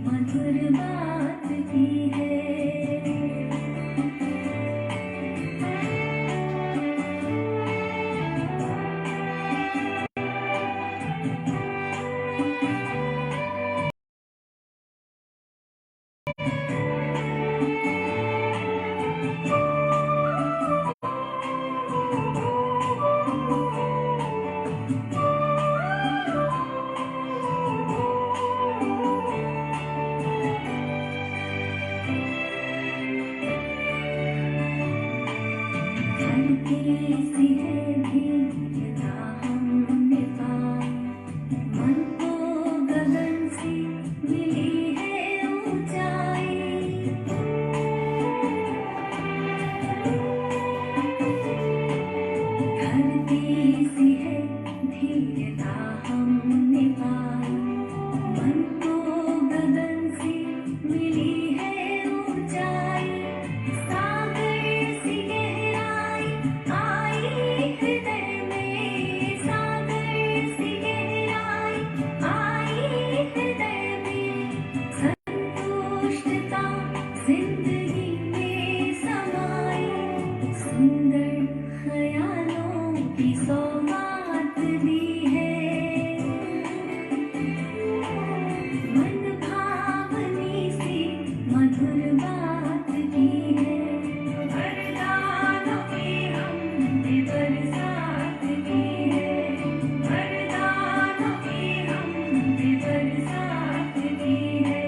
मधुर बात की है। हल्की सी है धीरता हमने पाई, मन को गगन से मिली है ऊंचाई। धरती सी है धीरता हमने पाई, मन को गगन से मिली है ऊंचाई। सागर सी गहराई आई हृदय में, सागर सी गहराई आई हृदय में। संतुष्टता जिंदगी में समाई, सुंदर ख्यालों की सौगात दी है। मन भावनी सी मधुर बात की है। वरदानों की हमने बरसात की है, वरदानों की हमने बरसात की है।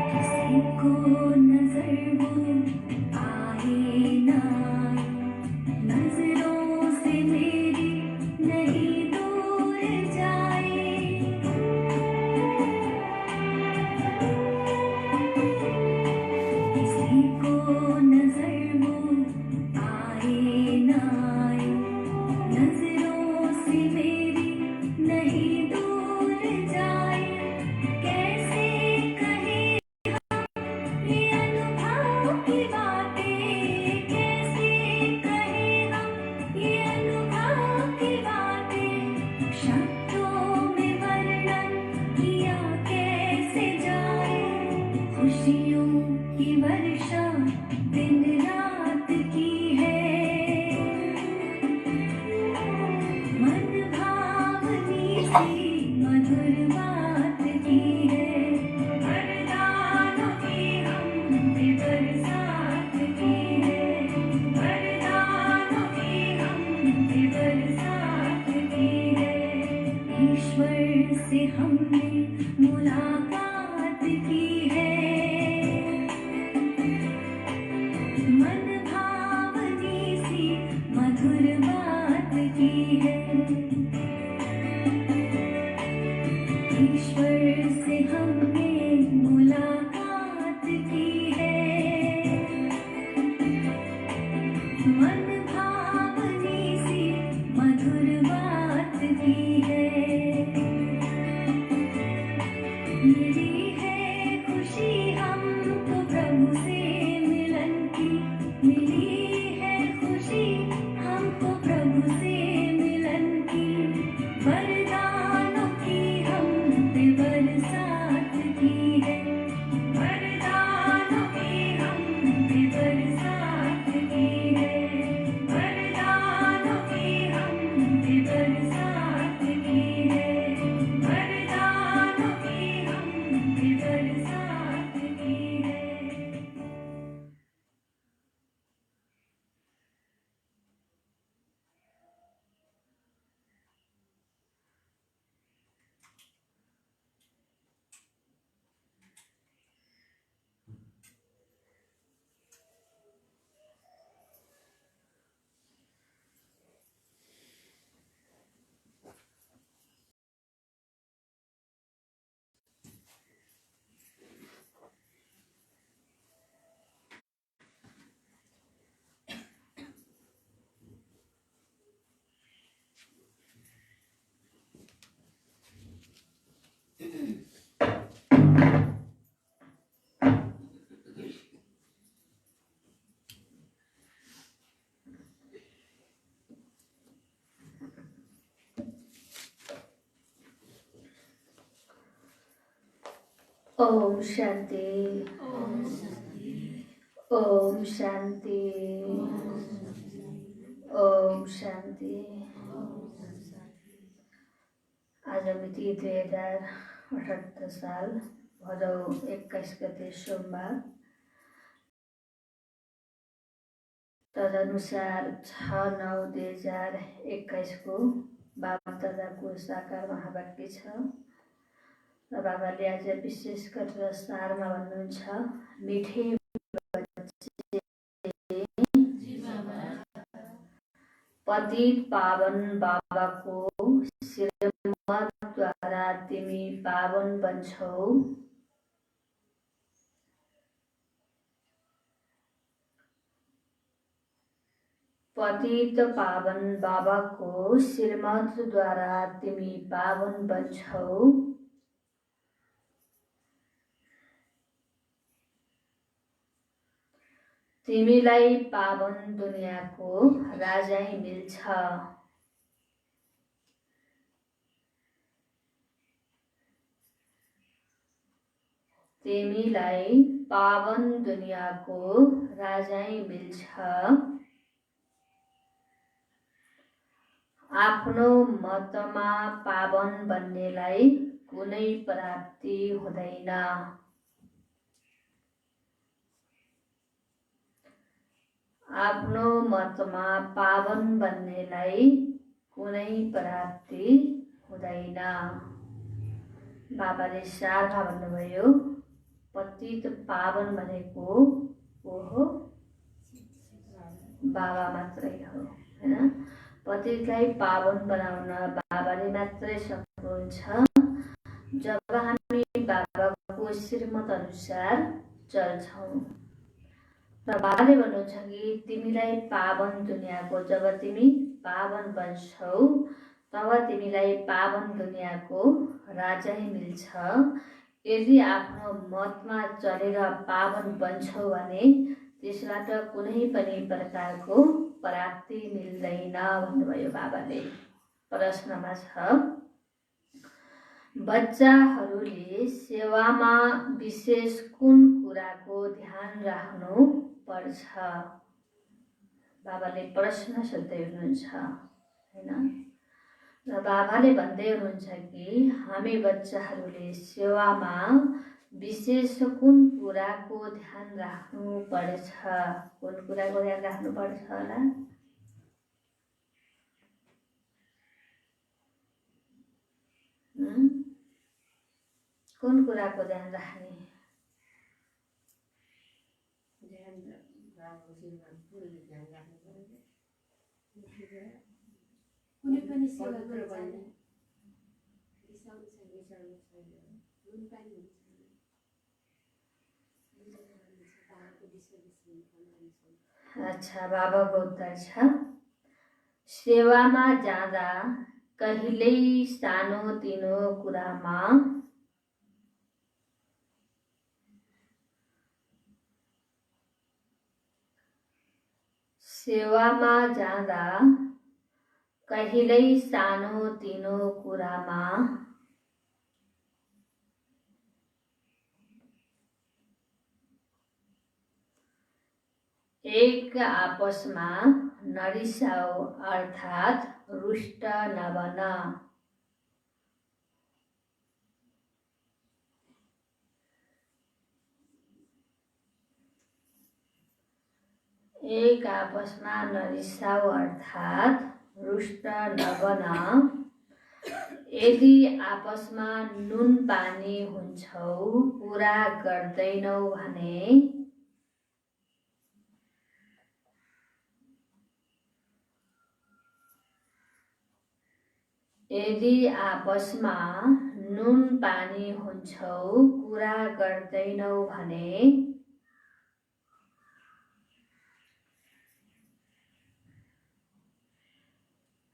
किसी को नजर वो आए ना आए, नजरों से मेरी नहीं दूर जाए। किसी को नजर वो आए ना आए, नजरों से मेरी नहीं दूर जाए। कैसे कहे ये अनुभव की बातें, कैसे कहे हम ये अनुभव की बातें। शब्दों में वर्णन किया कैसे जाए, खुशियों की वर्षा दिन रात की है। मन भावनी सी मधुर बात की है। वरदानों की हमने बरसात की है, वरदानों की हमने बरसात की है। ईश्वर से हमने मुलाकात की है। मन भावनी सी मधुर बात की है। ईश्वर से हमने मुलाकात की है। मन भावनी सी मधुर बात की है। मेरी ओम शांति। ओम शांति। ओम शांति। आज मिति 2078 साल भदौ 21 गते सोमबार। तदनुसार 6/9/2021 को बाबा दादाको साकार महावाक्य छ र बाबाले आज विशेष गरेर सारमा भन्नुहुन्छ, मिठे पतित पावन बाबाको श्रीमतद्वारा तिमी पावन बन्छौ। पतित पावन बाबाको श्रीमतद्वारा तिमी पावन बन्छौ। तिमीलाई पावन दुनियाँको राजाई मिल्छ। तिमीलाई पावन दुनियाँको राजाई मिल्छ। आफ्नो मतमा पावन बन्नेलाई कुनै प्राप्ति हुँदैन। आफ्नो मतमा पावन बन्नेलाई कुनै प्राप्ति हुँदैन। बाबाले सारमा भन्नुभयो, पतित पावन भनेको को हो? बाबा मात्रै हो, हैन? पतितलाई पावन बनाउन बाबाले मात्रै सक्नुहुन्छ जब हामी बाबाको श्रीमत अनुसार चल्छौँ। र बाबाले भन्नुहुन्छ कि तिमीलाई पावन दुनियाँको, जब तिमी पावन बन्छौ तब तिमीलाई पावन दुनियाँको राजाई मिल्छ। यदि आफ्नो मतमा चलेर पावन बन्छौ भने त्यसबाट कुनै पनि प्रकारको प्राप्ति मिल्दैन भन्नुभयो बाबाले। प्रश्नमा छ, बच्चाहरूले सेवामा विशेष कुन कुराको ध्यान राख्नु पर्छ? बाबाले प्रश्न सोध्दै हुनुहुन्छ, हैन? र बाबाले भन्दै हुनुहुन्छ कि हामी बच्चाहरूले सेवामा विशेष कुन कुराको ध्यान राख्नु पर्छ? कुन कुराको ध्यान राख्नु पर्छ होला? कुन कुराको ध्यान राख्ने? कुनै पनि सेवा गर्ने अच्छा, बाबाको उत्तर छ, सेवामा जाँदा कहिल्यै सानोतिनो कुरामा कहिल्यै सानोतिनो कुरामा एक आपसमा नरिसाओ, अर्थात् रुष्ट नबन। एक आपसमा नरिसाओ अर्थात् रुष्ट नबन। यदि आपसमा नुन पानी हुन्छौ, कुरा गर्दैनौ भने यदि आपसमा नुन पानी हुन्छौ, कुरा गर्दैनौ भने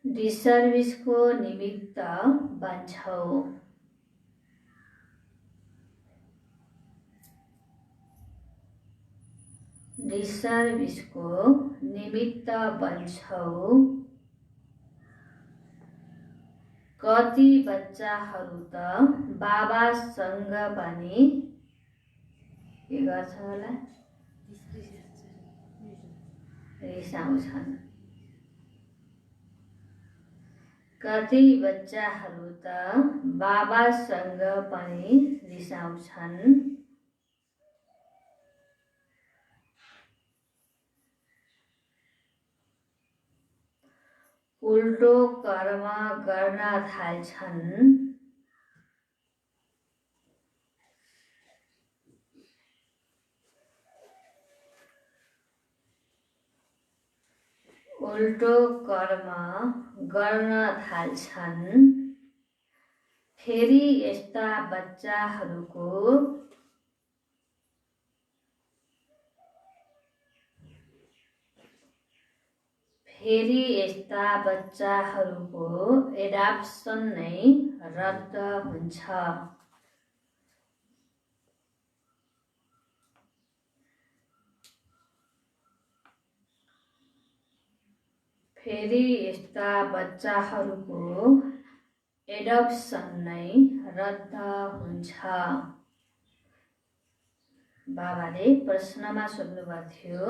डिसर्भिसको निमित्त बन्छौ। डिसर्भिसको निमित्त बन्छौ। कति बच्चाहरू त बाबासँग पनि के गर्छन् होला? रिसाउँछन्। कति बच्चाहरू त बाबासँग पनि रिसाउँछन्। उल्टो कर्म गर्न थाल्छन्। उल्टो कर्म गर्न थाल्छन्। फेरि यस्ता बच्चाहरूको एडाप्सन नै रद्द हुन्छ। फेरि यस्ता बच्चाहरूको एडप्सन नै रद्द हुन्छ। बाबाले प्रश्नमा सोध्नुभएको थियो,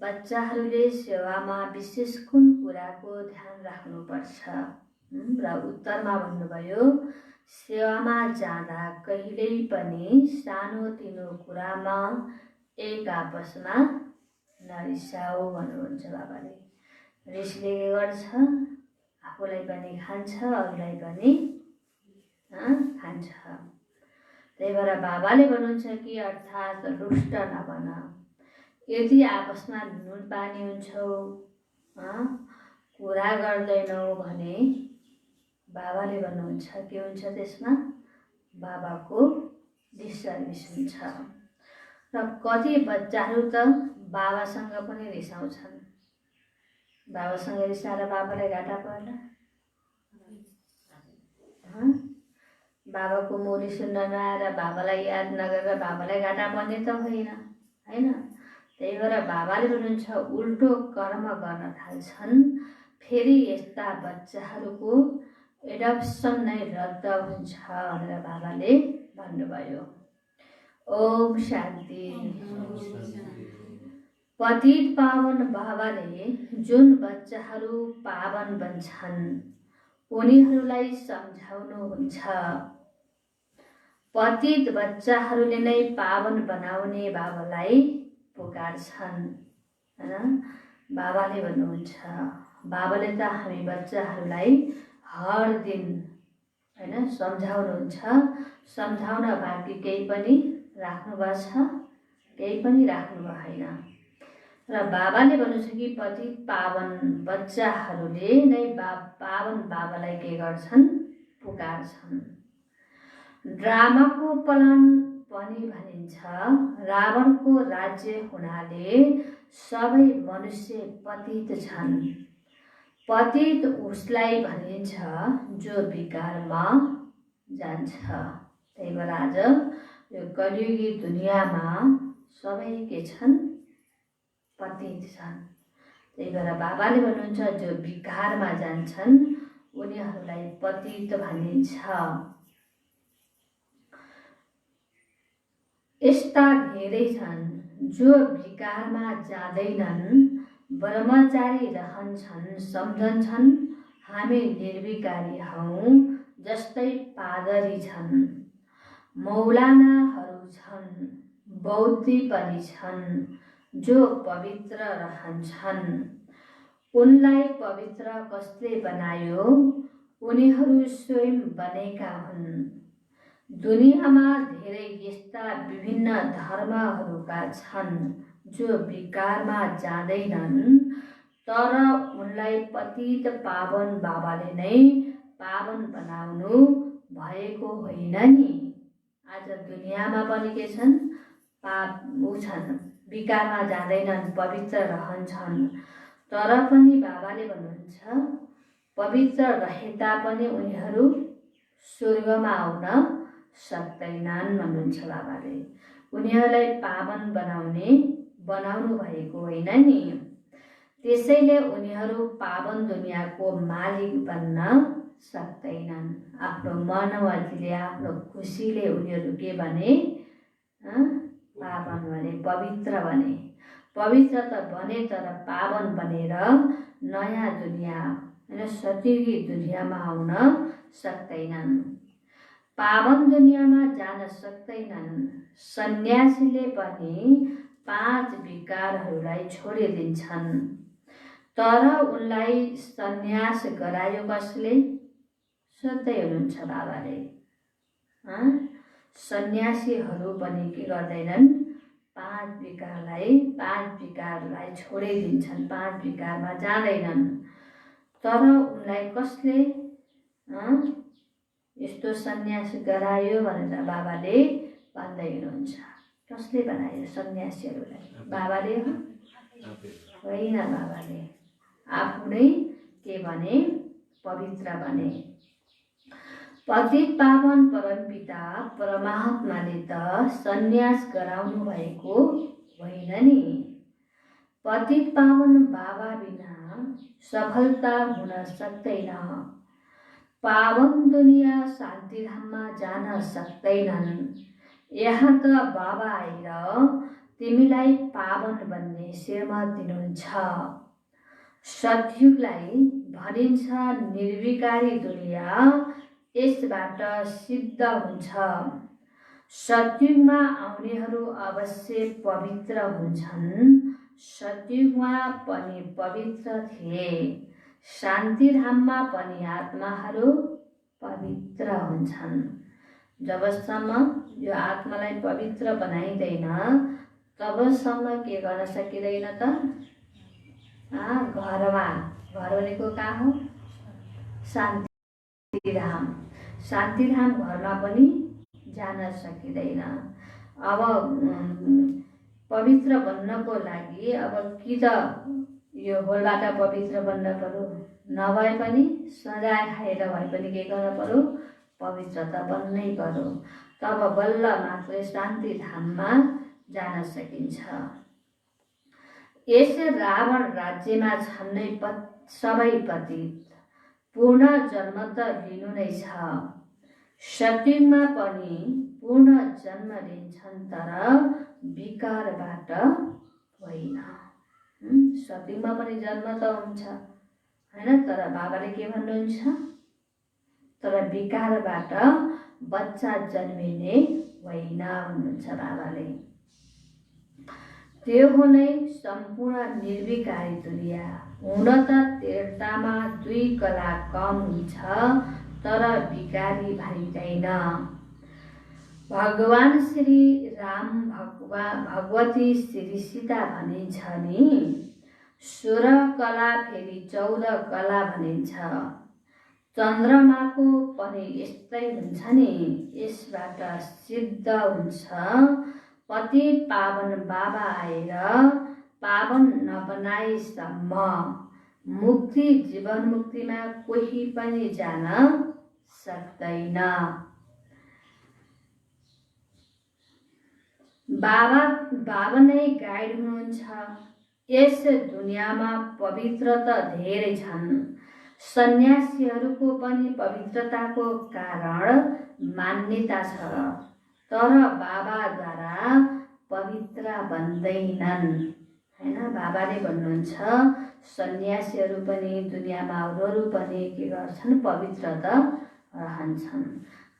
बच्चाहरूले सेवामा विशेष कुन कुराको ध्यान राख्नुपर्छ? र उत्तरमा भन्नुभयो, सेवामा जाँदा कहिल्यै पनि सानोतिनो कुरामा एक आपसमा नरिसाऊ भन्नुहुन्छ बाबाले। रिसले के गर्छ? आफूलाई पनि खान्छ, अरूलाई पनि खान्छ। त्यही भएर बाबाले भन्नुहुन्छ कि अर्थात् रुष्ट नबन। यदि आपसमा नुन पानी हुन्छौ, कुरा गर्दैनौ भने बाबाले भन्नुहुन्छ के हुन्छ त्यसमा? बाबाको डिसर्भिस हुन्छ। र कति बच्चाहरू त बाबासँग पनि रिसाउँछन्। बाबासँग रिसाएर बाबालाई घाटा पर्ला? बाबाको मुरी सुन्न नआएर बाबालाई याद नगरेर बाबालाई घाटा पर्ने त होइन, होइन? त्यही भएर बाबाले भन्नुहुन्छ उल्टो कर्म गर्न थाल्छन्। फेरि यस्ता बच्चाहरूको एडप्सन नै रद्द हुन्छ भनेर बाबाले भन्नुभयो। ओम शान्ति। पतित पावन बाबाले जुन बच्चाहरू पावन बन्छन् उनीहरूलाई सम्झाउनुहुन्छ। पतित बच्चाहरूले नै पावन बनाउने बाबालाई पुकार्छन्। बाबाले भन्नुहुन्छ, बाबाले त हामी बच्चाहरूलाई हर दिन सम्झाउनुहुन्छ। सम्झाउन बाँकी केही पनि राख्नु भएको छ? केही पनि राख्नु भएन। र बाबाले भन्नुहुन्छ कि पतित पावन बच्चाहरूले नै पावन बाबालाई के गर्छन्? पुकार्छन्। ड्रामाको प्लान पनि भनिन्छ। रावणको राज्य हुनाले सबै मनुष्य पतित छन्। पतित उसलाई भनिन्छ जो विकारमा जान्छ। त्यही भएर आज यो कलियुगी दुनियाँमा सबै के छन्? पतित छन्। त्यही भएर बाबाले भन्नुहुन्छ जो विकारमा जान्छन् उनीहरूलाई पतित भनिन्छ। यस्ता धेरै छन् जो विकारमा जाँदैनन्, ब्रह्मचारी रहन्छन्, सम्झन्छन् हामी निर्विकारी हौँ जस्तै पादरी छन्, मौलानाहरू छन्, बौद्धि पनि छन् जो पवित्र रहन्छन्। उनलाई पवित्र कसले बनायो? उनीहरू स्वयं बनेका हुन्। दुनियाँमा धेरै यस्ता विभिन्न धर्महरूका छन् जो विकारमा जाँदैनन्, तर उनलाई पतित पावन बाबाले नै पावन बनाउनु भएको होइन नि। आज दुनियाँमा पनि के छन्? छन्, विकारमा जाँदैनन्, पवित्र रहन्छन्, तर पनि बाबाले भन्नुहुन्छ पवित्र रहे तापनि उनीहरू स्वर्गमा आउन सक्दैनन् भन्नुहुन्छ बाबाले। उनीहरूलाई पावन बनाउनु भएको होइन नि। त्यसैले उनीहरू पावन दुनियाँको मालिक बन्न सक्दैनन्। आफ्नो मनमर्जीले आफ्नो खुसीले उनीहरू के भने पावन भने पवित्र बने। पवित्र त बने तर पावन बनेर नयाँ दुनियाँ होइन सतयुगी दुनियाँमा आउन सक्दैनन्। पावन दुनियाँमा जान सक्दैनन्। सन्यासीले पनि 5 विकारहरूलाई छोडिदिन्छन्। तर उनलाई सन्यास गरायो कसले? सोध्दै हुनुहुन्छ बाबाले। सन्यासीहरू पनि के गर्दैनन्? 5 विकारलाई छोडिदिन्छन्। 5 विकारमा जाँदैनन्। तर उनलाई कसले यस्तो सन्यास गरायो भनेर बाबाले भन्दै हुनुहुन्छ। कसले बनायो सन्यासीहरूलाई? बाबाले हो? होइन, बाबाले आफू नै के भने? पवित्र बने। पतित पावन परमपिता परमात्माले त सन्यास गराउनु भएको होइन नि। पतित पावन बाबा बिना सफलता हुन सक्दैन। पावन दुनियाँ शान्तिधाममा जान सक्दैनन्। यहाँ त बाबा आएर तिमीलाई पावन बन्ने सेवा दिनुहुन्छ। सतयुगलाई भनिन्छ निर्विकारी दुनियाँ, यसबाट सिद्ध हुन्छ। सतयुगमा आउनेहरू अवश्य पवित्र हुन्छन्। सतयुगमा पनि पवित्र थिए। शान्तिधाममा पनि आत्माहरू पवित्र हुन्छन्। जबसम्म यो आत्मालाई पवित्र बनाइँदैन तबसम्म के गर्न सकिँदैन त? घरमा, घर भनेको कहाँ हो? शान्तिधाम। शान्तिधाम घरमा पनि जान सकिँदैन। अब पवित्र बन्नको लागि अब कि त यो होलबाट पवित्र बन्न पर्यो, नभए पनि सजाय खाएर भए पनि के गर्न पर्यो? पवित्र त बन्नै पर्यो। तब बल्ल मात्रै शान्तिधाममा जान सकिन्छ। यस रावण राज्यमा छन् नै सबै पतित। पूर्ण जन्म त लिनु नै छ। सतयुगमा पनि पूर्ण जन्म लिन्छन् तर विकारबाट होइन। सतयुगमा पनि जन्म त हुन्छ होइन, तर बाबाले के भन्नुहुन्छ? तर विकारबाट बच्चा जन्मिने होइन भन्नुहुन्छ बाबाले। त्यो हो नै सम्पूर्ण निर्विकारी दुनियाँ। हुन त तीर्थमा 2 कला कम हुन्छ तर विकारी भनिँदैन। भगवान श्री राम भगवती श्री सीता भनिन्छ नि। 16 कला फेरि 14 कला भनिन्छ। चन्द्रमाको पनि यस्तै हुन्छ नि। यसबाट सिद्ध हुन्छ पतित पावन बाबा आएर पावन नबनाएसम्म मुक्ति जीवन मुक्तिमा कोही पनि जान सक्दैन। बाबा नै गाइड हुनुहुन्छ। यस दुनियाँमा पवित्र त धेरै छन्। सन्यासीहरूको पनि पवित्रताको कारण मान्यता छ, तर बाबाद्वारा पवित्र बन्दैनन् होइन। बाबाले भन्नुहुन्छ सन्यासीहरू पनि दुनियाँमा अरूहरू पनि के गर्छन्? पवित्र त रहन्छन्।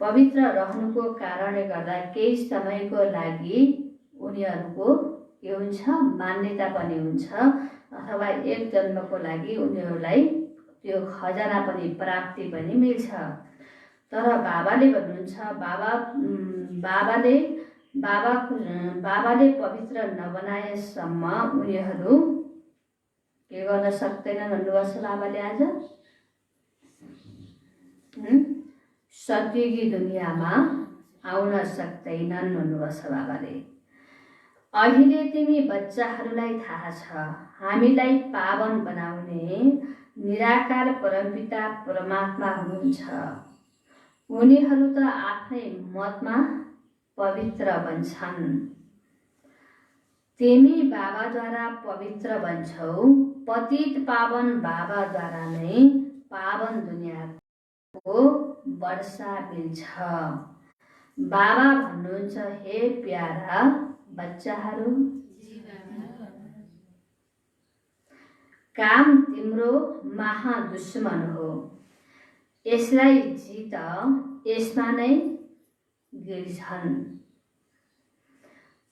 पवित्र रहनुको कारणले गर्दा केही समयको लागि उनीहरूको के हुन्छ? मान्यता पनि हुन्छ, अथवा एक जन्मको लागि उनीहरूलाई त्यो खजाना पनि प्राप्ति पनि मिल्छ। तर बाबाले भन्नुहुन्छ बाबाले पवित्र नबनाएसम्म उनीहरू के गर्न सक्दैनन् भन्नुभएको छ बाबाले आज? सतयुगी दुनियाँमा आउन सक्दैनन् भन्नुभएको छ बाबाले। अहिले तिमी बच्चाहरूलाई थाहा छ हामीलाई पावन बनाउने निराकार परमपिता परमात्मा हुनुहुन्छ। उनीहरू त आफ्नै मतमा पवित्र बन्छन्। तिमी बाबाद्वारा पवित्र बन्छौ। पतित पावन बाबाद्वारा नै पावन दुनियाँको वर्षा मिल्छ। बाबा भन्नुहुन्छ हे प्यारा बच्चाहरू काम तिम्रो महादुश्मन हो, यसलाई जित, यसमा नै गिर्छन्।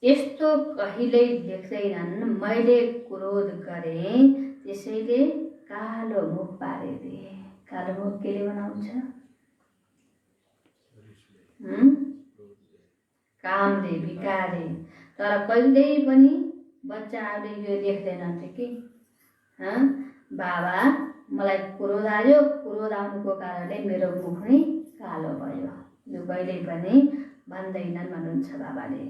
यस्तो कहिल्यै देख्दैनन्, मैले क्रोध गरेँ त्यसैले कालो मुख पारिदिए। कालो मुख केले बनाउँछ? कामले, विकारले। तर कहिल्यै पनि बच्चाहरूले यो देख्दैनन् कि बाबा मलाई क्रोध आयो, क्रोध आउनुको कारणले मेरो मुख नै कालो भयो, यो कहिल्यै पनि भन्दैनन् भन्नुहुन्छ बाबाले।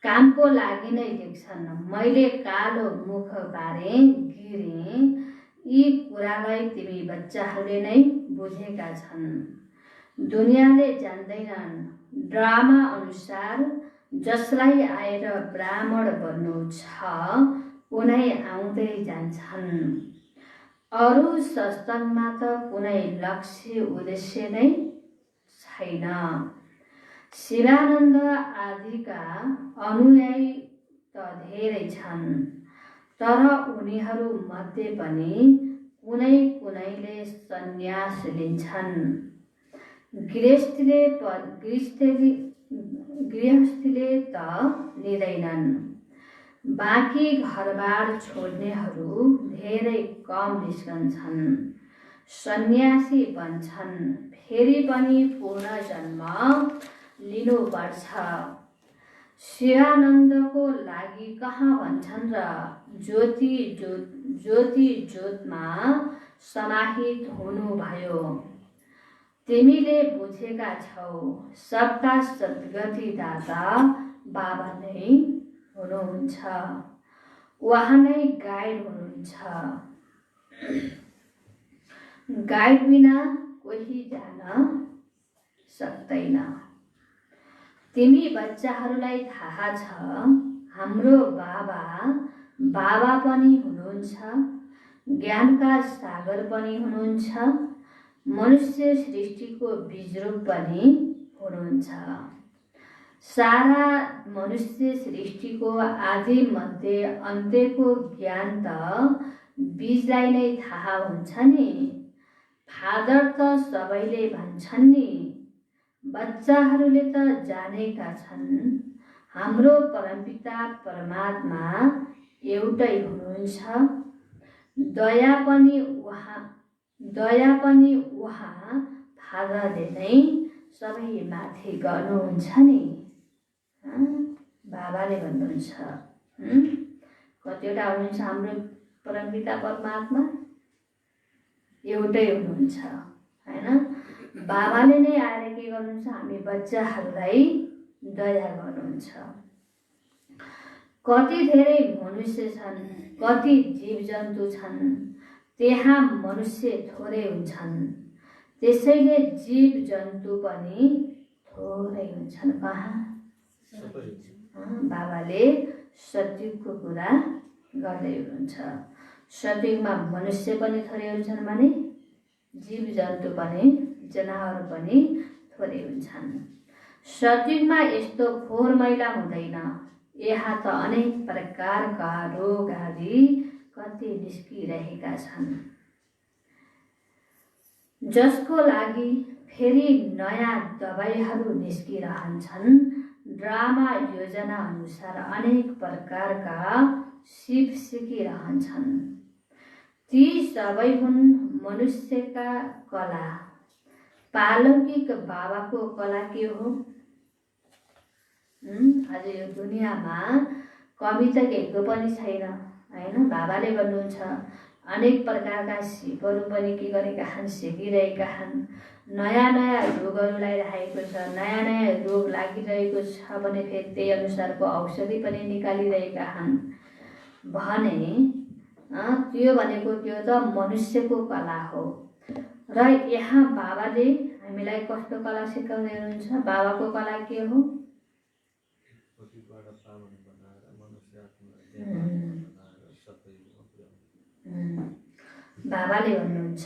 कामको लागि नै देख्छन्, मैले कालो मुख पारेँ, गिरेँ, यी कुरालाई तिमी बच्चाहरूले नै बुझेका छन्। दुनियाँले जान्दैनन्, ड्रामा अनुसार जसलाई आएर ब्राह्मण बन्नु छ उनै आउँदै जान्छन्। अरू सत्सङ्गमा त कुनै लक्ष्य उद्देश्य नै छैन। शिवानन्द आदिका अनुयायी त धेरै छन्, तर उनीहरू मध्ये पनि कुनै कुनैले सन्यास लिन्छन्। गृहस्थीले त लिँदैनन्। बाँकी घरबार छोड्नेहरू धेरै कम निस्कन्छन्, सन्यासी बन्छन्, फेरि पनि पुनर्जन्म लिनुपर्छ। शिवानन्दको लागि कहाँ भन्छन् र ज्योति ज्योतमा समाहित हुनुभयो। तिमीले बुझेका छौ, सबका सद्गति दाता बाबा नै हुनुहुन्छ, उहाँ नै गाइड हुनुहुन्छ। गाइड बिना कोही जान सक्दैन। तिमी बच्चाहरूलाई थाहा छ, हाम्रो बाबा पनि हुनुहुन्छ, ज्ञानका सागर पनि हुनुहुन्छ, मनुष्य सृष्टिको बीजरूप पनि हुनुहुन्छ। सारा मनुष्य सृष्टिको आदि मध्य अन्त्यको ज्ञान त बीजलाई नै थाहा हुन्छ नि। फादर त सबैले भन्छन् नि, बच्चाहरूले त जानेका छन्, हाम्रो परमपिता परमात्मा एउटै हुनुहुन्छ, दया पनि उहाँ फादरले नै सबै माथि गर्नुहुन्छ नि। बाबाले भन्नुहुन्छ, कतिवटा हुनुहुन्छ हाम्रो परमपिता परमात्मा? एउटै हुनुहुन्छ हैन। बाबाले नै आएर के गर्नुहुन्छ? हामी बच्चाहरूलाई दया गर्नुहुन्छ। कति धेरै मनुष्य छन्, कति जीव जन्तु छन्, त्यहाँ मनुष्य थोरै हुन्छन्, त्यसैले जीव जन्तु पनि थोरै हुन्छन्। कहाँ? बाबाले सतयुगको कुरा गर्दै हुनुहुन्छ। सतयुगमा मनुष्य पनि थोरै हुन्छन् भने जीव जन्तु पनि, जनावर पनि थोरै हुन्छन्। सतयुगमा यस्तो फोहोर मैला हुँदैन। यहाँ त अनेक प्रकारका रोग आदि कति निस्किरहेका छन्, जसको लागि फेरि नयाँ दबाईहरू निस्किरहन्छन्। ड्रामा योजना अनुसार अनेक प्रकारका सिप सिकिरहन्छन्। ती सबै हुन् मनुष्यका कला। पालौकिक बाबाको कला के हो? आज यो दुनियाँमा कमी त केहीको पनि छैन हैन। बाबाले भन्नुहुन्छ, अनेक प्रकारका सिपहरू पनि के गरेका छन्? सिकिरहेका छन्। नयाँ नयाँ रोगहरूलाई राखेको छ, नयाँ नयाँ रोग लागिरहेको छ भने फेरि त्यही अनुसारको औषधि पनि निकालिरहेका छन् भने त्यो भनेको के हो त? मनुष्यको कला हो। र यहाँ बाबाले हामीलाई कस्तो कला सिकाउँदै हुनुहुन्छ? बाबाको कला के हो? बाबाले भन्नुहुन्छ,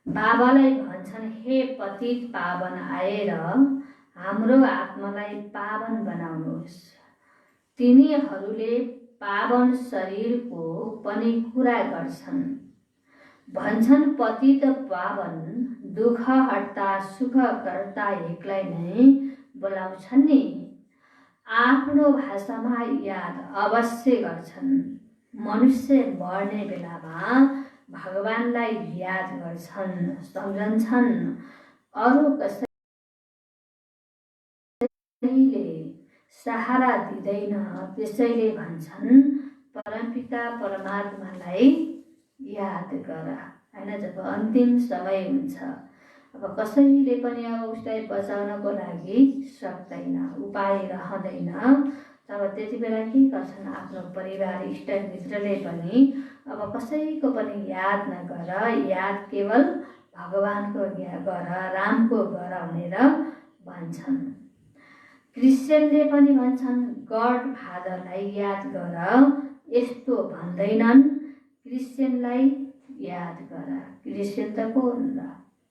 बाबालाई भन्छन्, हे पतित पावन आएर हाम्रो आत्मालाई पावन बनाउनुहोस्। तिनीहरूले पावन शरीरको पनि कुरा गर्छन्। भन्छन् पतित पावन दुःख हट्ता सुख कर्ता एकलाई नै बोलाउँछन् नि। आफ्नो भाषामा याद अवश्य गर्छन्। मनुष्य मर्ने बेलामा भगवानलाई याद गर्छन्, सम्झन्छन्। अरू कसैले सहारा दिँदैन, त्यसैले भन्छन् परमपिता परमात्मालाई याद गर। होइन, जब अन्तिम समय हुन्छ, अब कसैले पनि अब उसलाई बचाउनको लागि सक्दैन, उपाय रहँदैन, तब त्यति बेला के गर्छन्, आफ्नो परिवार इष्टमित्रले पनि अब कसैको पनि याद नगर, याद केवल भगवानको गर, रामको गर भनेर भन्छन्। क्रिश्चियनले पनि भन्छन् गड फादरलाई याद गर, यस्तो भन्दैनन् क्रिश्चियनलाई याद गर। क्रिश्चियन त को हुन् र?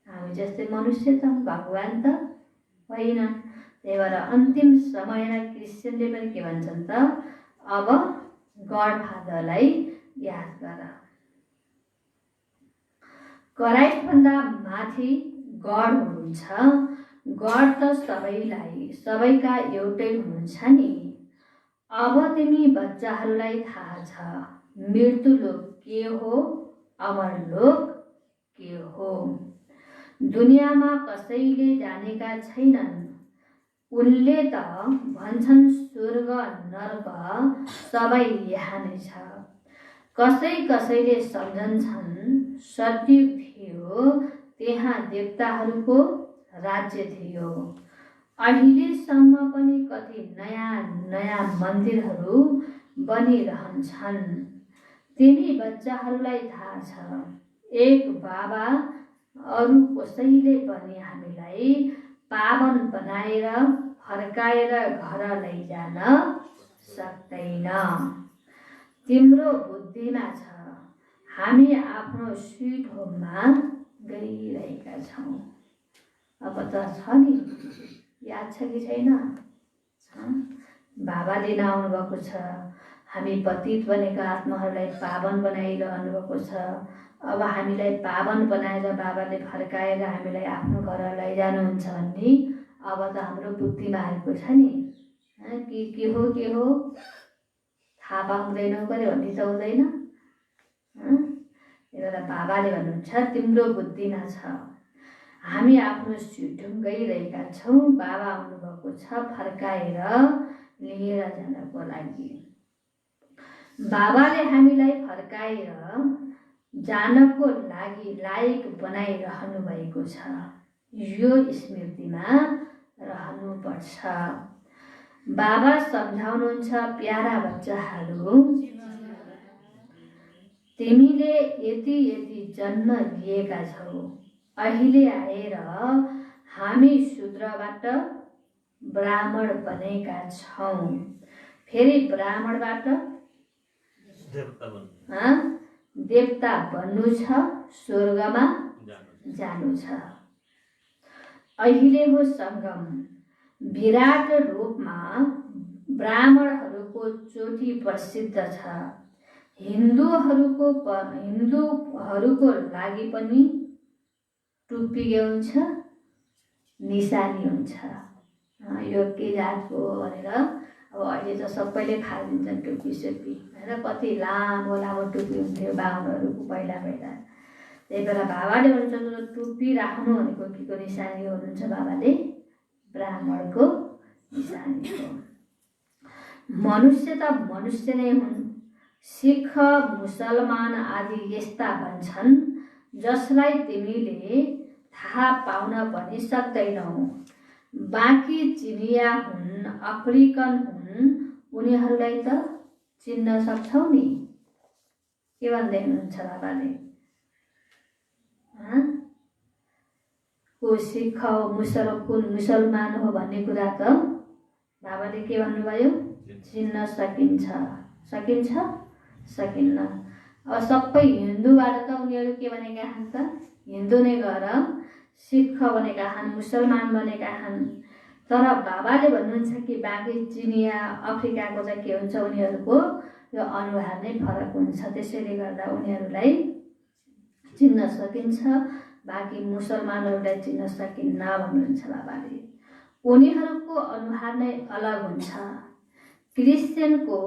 हामी जस्तै मनुष्य त, भगवान त होइन। त्यही भएर अन्तिम समयमा क्रिश्चियनले पनि के भन्छन् त, अब गड फादरलाई याद गर। क्राइस्टभन्दा माथि गड हुनुहुन्छ। गड त सबैलाई, सबैका एउटै हुनुहुन्छ नि। अब तिमी बच्चाहरूलाई थाहा छ मृत्युलोक के हो, अमरलोक के हो। दुनियाँमा कसैले जानेका छैनन्। उनले त भन्छन् स्वर्ग नर्क सबै यहाँ नै छ। कसैले सम्झन्छन् सत्युग थियो, त्यहाँ देवताहरूको राज्य थियो। अहिलेसम्म पनि कति नयाँ नयाँ मन्दिरहरू बनिरहन्छन्। तिमी बच्चाहरूलाई थाहा छ एक बाबा अरू कसैले पनि हामीलाई पावन बनाएर फर्काएर घर लैजान सक्दैन। तिम्रो बुद्धिमा छ, हामी आफ्नो स्विट होममा गइरहेका छौँ। अब त छ नि, याद छ कि छैन? बाबाले नआउनु भएको छ। हामी पतित बनेका आत्माहरूलाई पावन बनाइरहनु भएको छ। अब हामीलाई पावन बनाएर बाबाले फर्काएर हामीलाई आफ्नो घर लैजानुहुन्छ भन्ने अब त हाम्रो बुद्धिमा आएको छ नि। के हो थाहा पाउँदैनौ गरे भन्ने त हुँदैन। एउटा बाबाले भन्नुहुन्छ तिम्रो बुद्धिमा छ, हामी आफ्नो सिटुम गइरहेका छौँ। बाबा आउनुभएको छ फर्काएर लिएर जानको लागि। बाबाले हामीलाई फर्काएर जानको लागि लायक बनाइरहनु भएको छ। यो स्मृतिमा रहनुपर्छ। बाबा सम्झाउनुहुन्छ प्यारा बच्चाहरू, तिमीले यति जन्म लिएका छौ। अहिले आएर हामी शूद्रबाट ब्राह्मण बनेका छौँ। फेरि ब्राह्मणबाट देवता बन्नु छ, स्वर्गमा जानु छ। अहिले हो सङ्गम। विराट रूपमा ब्राह्मणहरूको चोटी प्रसिद्ध छ। हिन्दूहरूको लागि पनि टुप्पी के हुन्छ, निशानी हुन्छ। यो के जातको भनेर अब अहिले त सबैले फालिदिन्छन् टुप्पी सुप्पी होइन। कति लामो लामो टुप्पी हुन्थ्यो बाहुनहरूको पहिला। त्यही भएर बाबाले भन्छ टुप्पी राख्नु भनेको के को निशानी हो भन्नुहुन्छ बाबाले? ब्राह्मणको निशानी हो। मनुष्य त मनुष्य नै हुन्। सिख मुसलमान आदि यस्ता भन्छन् जसलाई तिमीले थाहा पाउन पनि सक्दैनौ। बाँकी चिनिया हुन्, अफ्रिकन हुन्, उनीहरूलाई त चिन्न सक्छौ नि। के भन्दै हुनुहुन्छ बाबाले? को सिख हो, कुन मुसलमान हो भन्ने कुरा त बाबाले के भन्नुभयो? चिन्न सकिन्छ सकिन्न। अब सबै हिन्दूबाट त उनीहरू के बनेका छन् त? हिन्दू नै गएर सिख बनेका छन्, मुसलमान बनेका छन्। तर बाबाले भन्नुहुन्छ कि बाँकी चिनिया अफ्रिकाको चाहिँ के हुन्छ, उनीहरूको यो अनुहार नै फरक हुन्छ, त्यसैले गर्दा उनीहरूलाई चिन्न सकिन्छ, बाँकी मुसलमानहरूलाई चिन्न सकिन्न भन्नुहुन्छ बाबाले। उनीहरूको अनुहार नै अलग हुन्छ। क्रिस्चियनको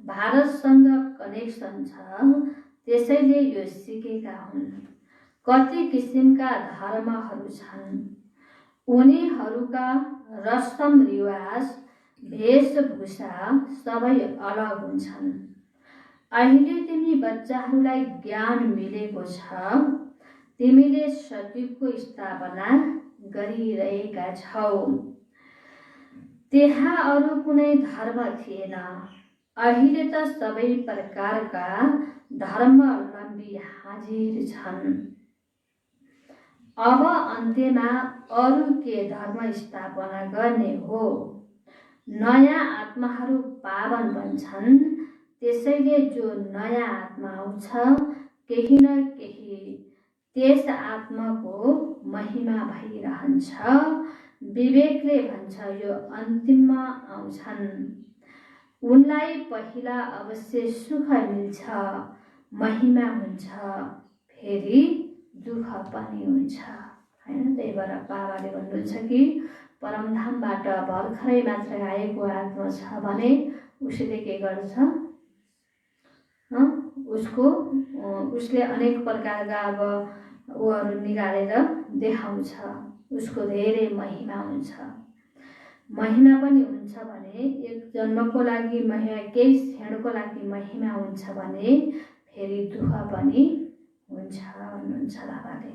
भारतसँग कनेक्सन छ, त्यसैले यो सिकेका हुन्। कति किसिमका धर्महरू छन्, उनीहरूका रसम रिवाज वेशभूषा सबै अलग हुन्छन्। अहिले तिमी बच्चाहरूलाई ज्ञान मिलेको छ, तिमीले सत्युगको स्थापना गरिरहेका छौ। त्यहाँ अरू कुनै धर्म थिएन, अहिले त सबै प्रकारका धर्मावलम्बी हाजिर छन्। अब अन्त्यमा अरू के धर्म स्थापना गर्ने हो? नयाँ आत्माहरू पावन बन्छन्, त्यसैले जो नयाँ आत्मा आउँछ केही न केही त्यस आत्माको महिमा भइरहन्छ। विवेकले भन्छ यो अन्तिममा आउँछन्, उनलाई पहिला अवश्य सुख मिल्छ, महिमा हुन्छ, फेरि दुःख पनि हुन्छ हैन। त्यही भएर बाबाले भन्नुहुन्छ कि परमधामबाट भर्खरै मात्र आएको आत्मा छ भने उसले के गर्छ, उसले अनेक प्रकारका अब उहरू निकालेर देखाउँछ, उसको धेरै महिमा हुन्छ। महिमा पनि हुन्छ भने एक जन्मको लागि महिमा, केही क्षणको लागि महिमा हुन्छ भने फेरि दुःख पनि हुन्छ भन्नुहुन्छ बाबाले।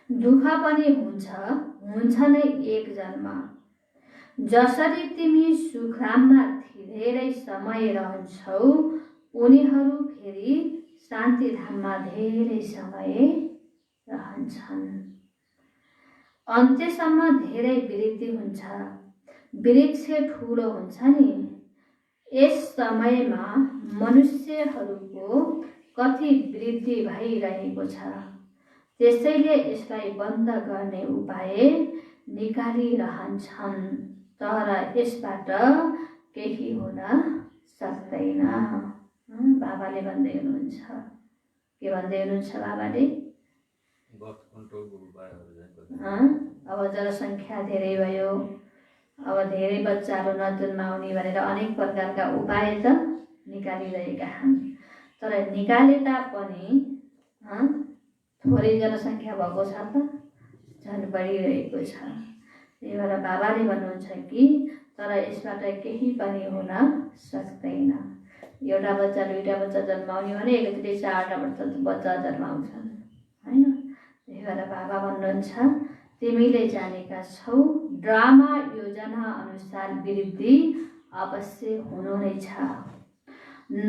दुःख पनि हुन्छ नै एक जन्म। जसरी तिमी सुखराममा धेरै समय रहन्छौ, उनीहरू फेरि शान्तिधाममा धेरै समय रहन्छन्। अन्त्यसम्म धेरै वृद्धि हुन्छ, वृक्ष ठुलो हुन्छ नि। यस समयमा मनुष्यहरूको कति वृद्धि भइरहेको छ, त्यसैले यसलाई बन्द गर्ने उपाय निकालिरहन्छन्, तर यसबाट केही हुन सक्दैन। बाबाले भन्दै हुनुहुन्छ, के भन्दै हुनुहुन्छ बाबाले? अब जनसङ्ख्या धेरै भयो, अब धेरै बच्चाहरू नजन्माउने भनेर अनेक प्रकारका उपाय त निकालिरहेका छन्, तर निकाले तापनि थोरै जनसङ्ख्या भएको छ त झन् बढिरहेको छ। त्यही भएर बाबाले भन्नुहुन्छ कि तर यसबाट केही पनि हुन सक्दैन। एउटा बच्चा दुईटा बच्चा जन्माउने भने एकचोटि 4टा बच्चा जन्माउँछन् हैन। त्यही भएर बाबा भन्नुहुन्छ तिमीले जानेका छौ ड्रामा योजना अनुसार वृद्धि अवश्य हुनु नै छ।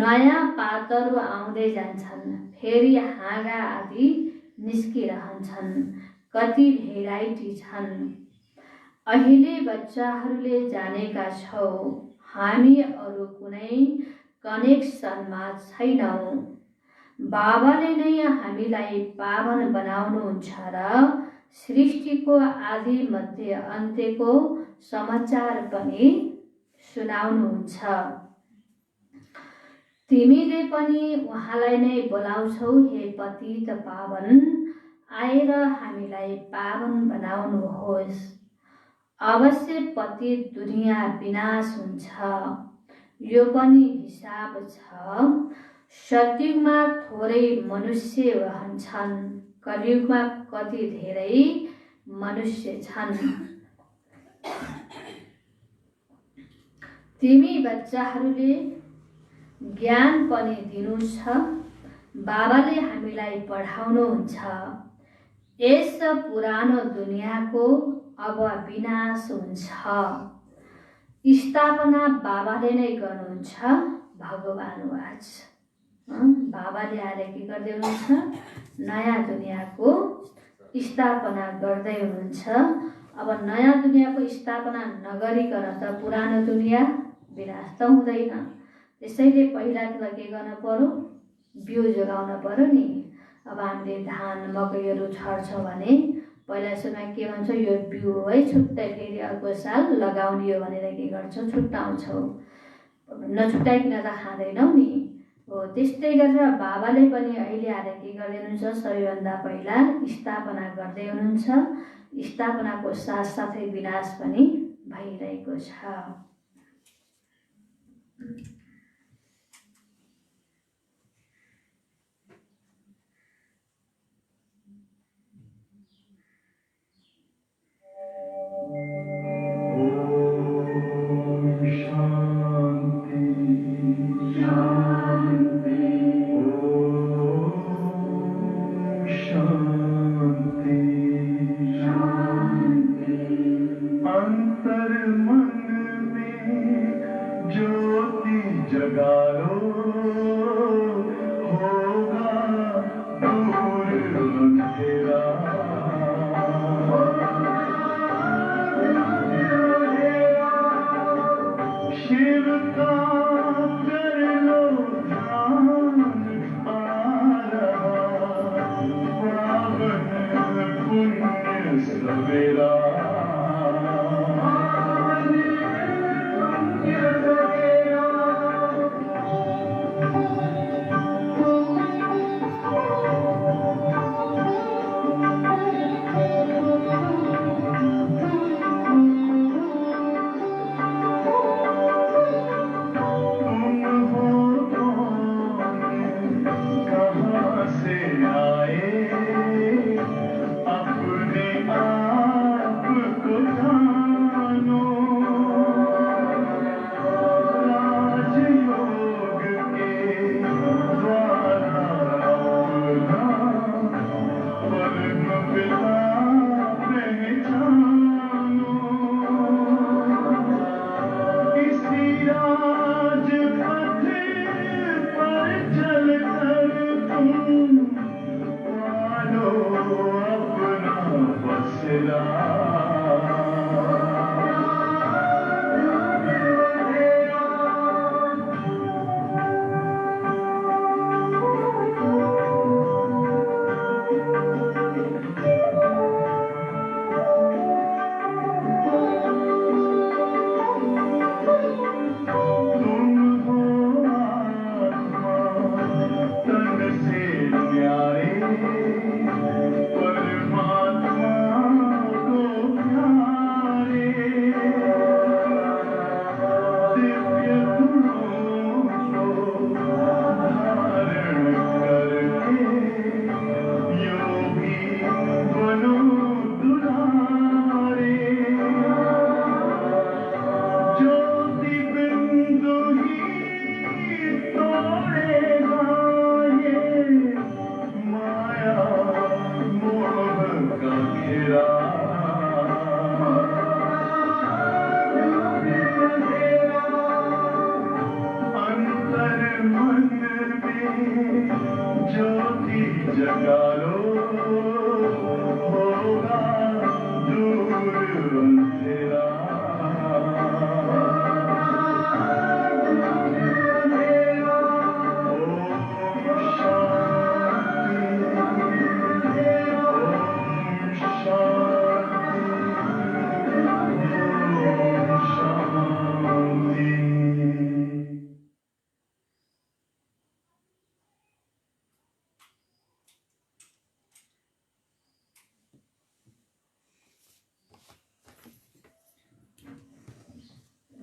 नयाँ पातहरू आउँदै जान्छन्, फेरि हाँगा आदि निस्किरहन्छन्, कति भेराइटी छन्। अहिले बच्चाहरूले जानेका छौ हामी अरू कुनै कनेक्सनमा छैनौँ। बाबाले नै हामीलाई पावन बनाउनुहुन्छ र सृष्टिको आदि मध्य अन्त्यको समाचार पनि सुनाउनुहुन्छ। तिमीले पनि उहाँलाई नै बोलाउँछौ, हे पतित पावन, आएर हामीलाई पावन बनाउनुहोस्। अवश्य पतित दुनियाँ विनाश हुन्छ, यो पनि हिसाब छ। सतयुगमा थोरै मनुष्य रहन्छन्, कलियुगमा कति धेरै मनुष्य छन्। तिमी बच्चाहरूले ज्ञान पनि दिनु छ, बाबाले हामीलाई पढाउनुहुन्छ। यस पुरानो दुनियाँको अब विनाश हुन्छ, स्थापना बाबाले नै गर्नुहुन्छ। भगवान वाच बाबाले आएर के गर्दै हुनुहुन्छ, नयाँ दुनियाँको स्थापना गर्दै हुनुहुन्छ। अब नयाँ दुनियाँको स्थापना नगरिकन त पुरानो दुनियाँ विनाश त हुँदैन। त्यसैले पहिला त के गर्न पर्यो, बिउ जोगाउन पर्यो नि। अब हामीले धान मकैहरू छर्छौँ भने पहिला सुरुमा के भन्छ यो बिउ है छुट्टै फेरि अर्को साल लगाउने हो भनेर के गर्छौँ छुट्टाउँछौँ, नछुट्टाइकन त खाँदैनौँ नि हो। त्यस्तै गरेर बाबाले पनि अहिले आएर के गर्दै हुनुहुन्छ, सबैभन्दा पहिला स्थापना गर्दै हुनुहुन्छ। स्थापनाको साथसाथै विनाश पनि भइरहेको छ।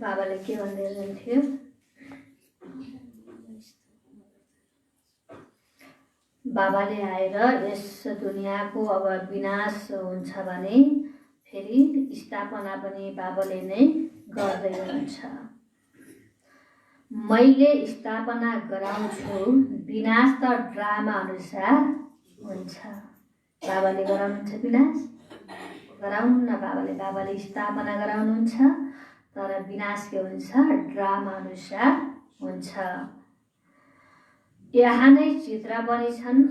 बाबाले के भन्दै हुनुहुन्थ्यो, बाबाले आएर यस दुनियाँको अब विनाश हुन्छ भने फेरि स्थापना पनि बाबाले नै गर्दै हुनुहुन्छ। मैले स्थापना गराउँछु, विनाश त ड्रामा अनुसार हुन्छ। बाबाले गराउनुहुन्छ विनाश, गराउन्न बाबाले स्थापना गराउनुहुन्छ, तर विनाश के हुन्छ ड्रामा अनुसार हुन्छ। यहाँ नै चित्र पनि छन्।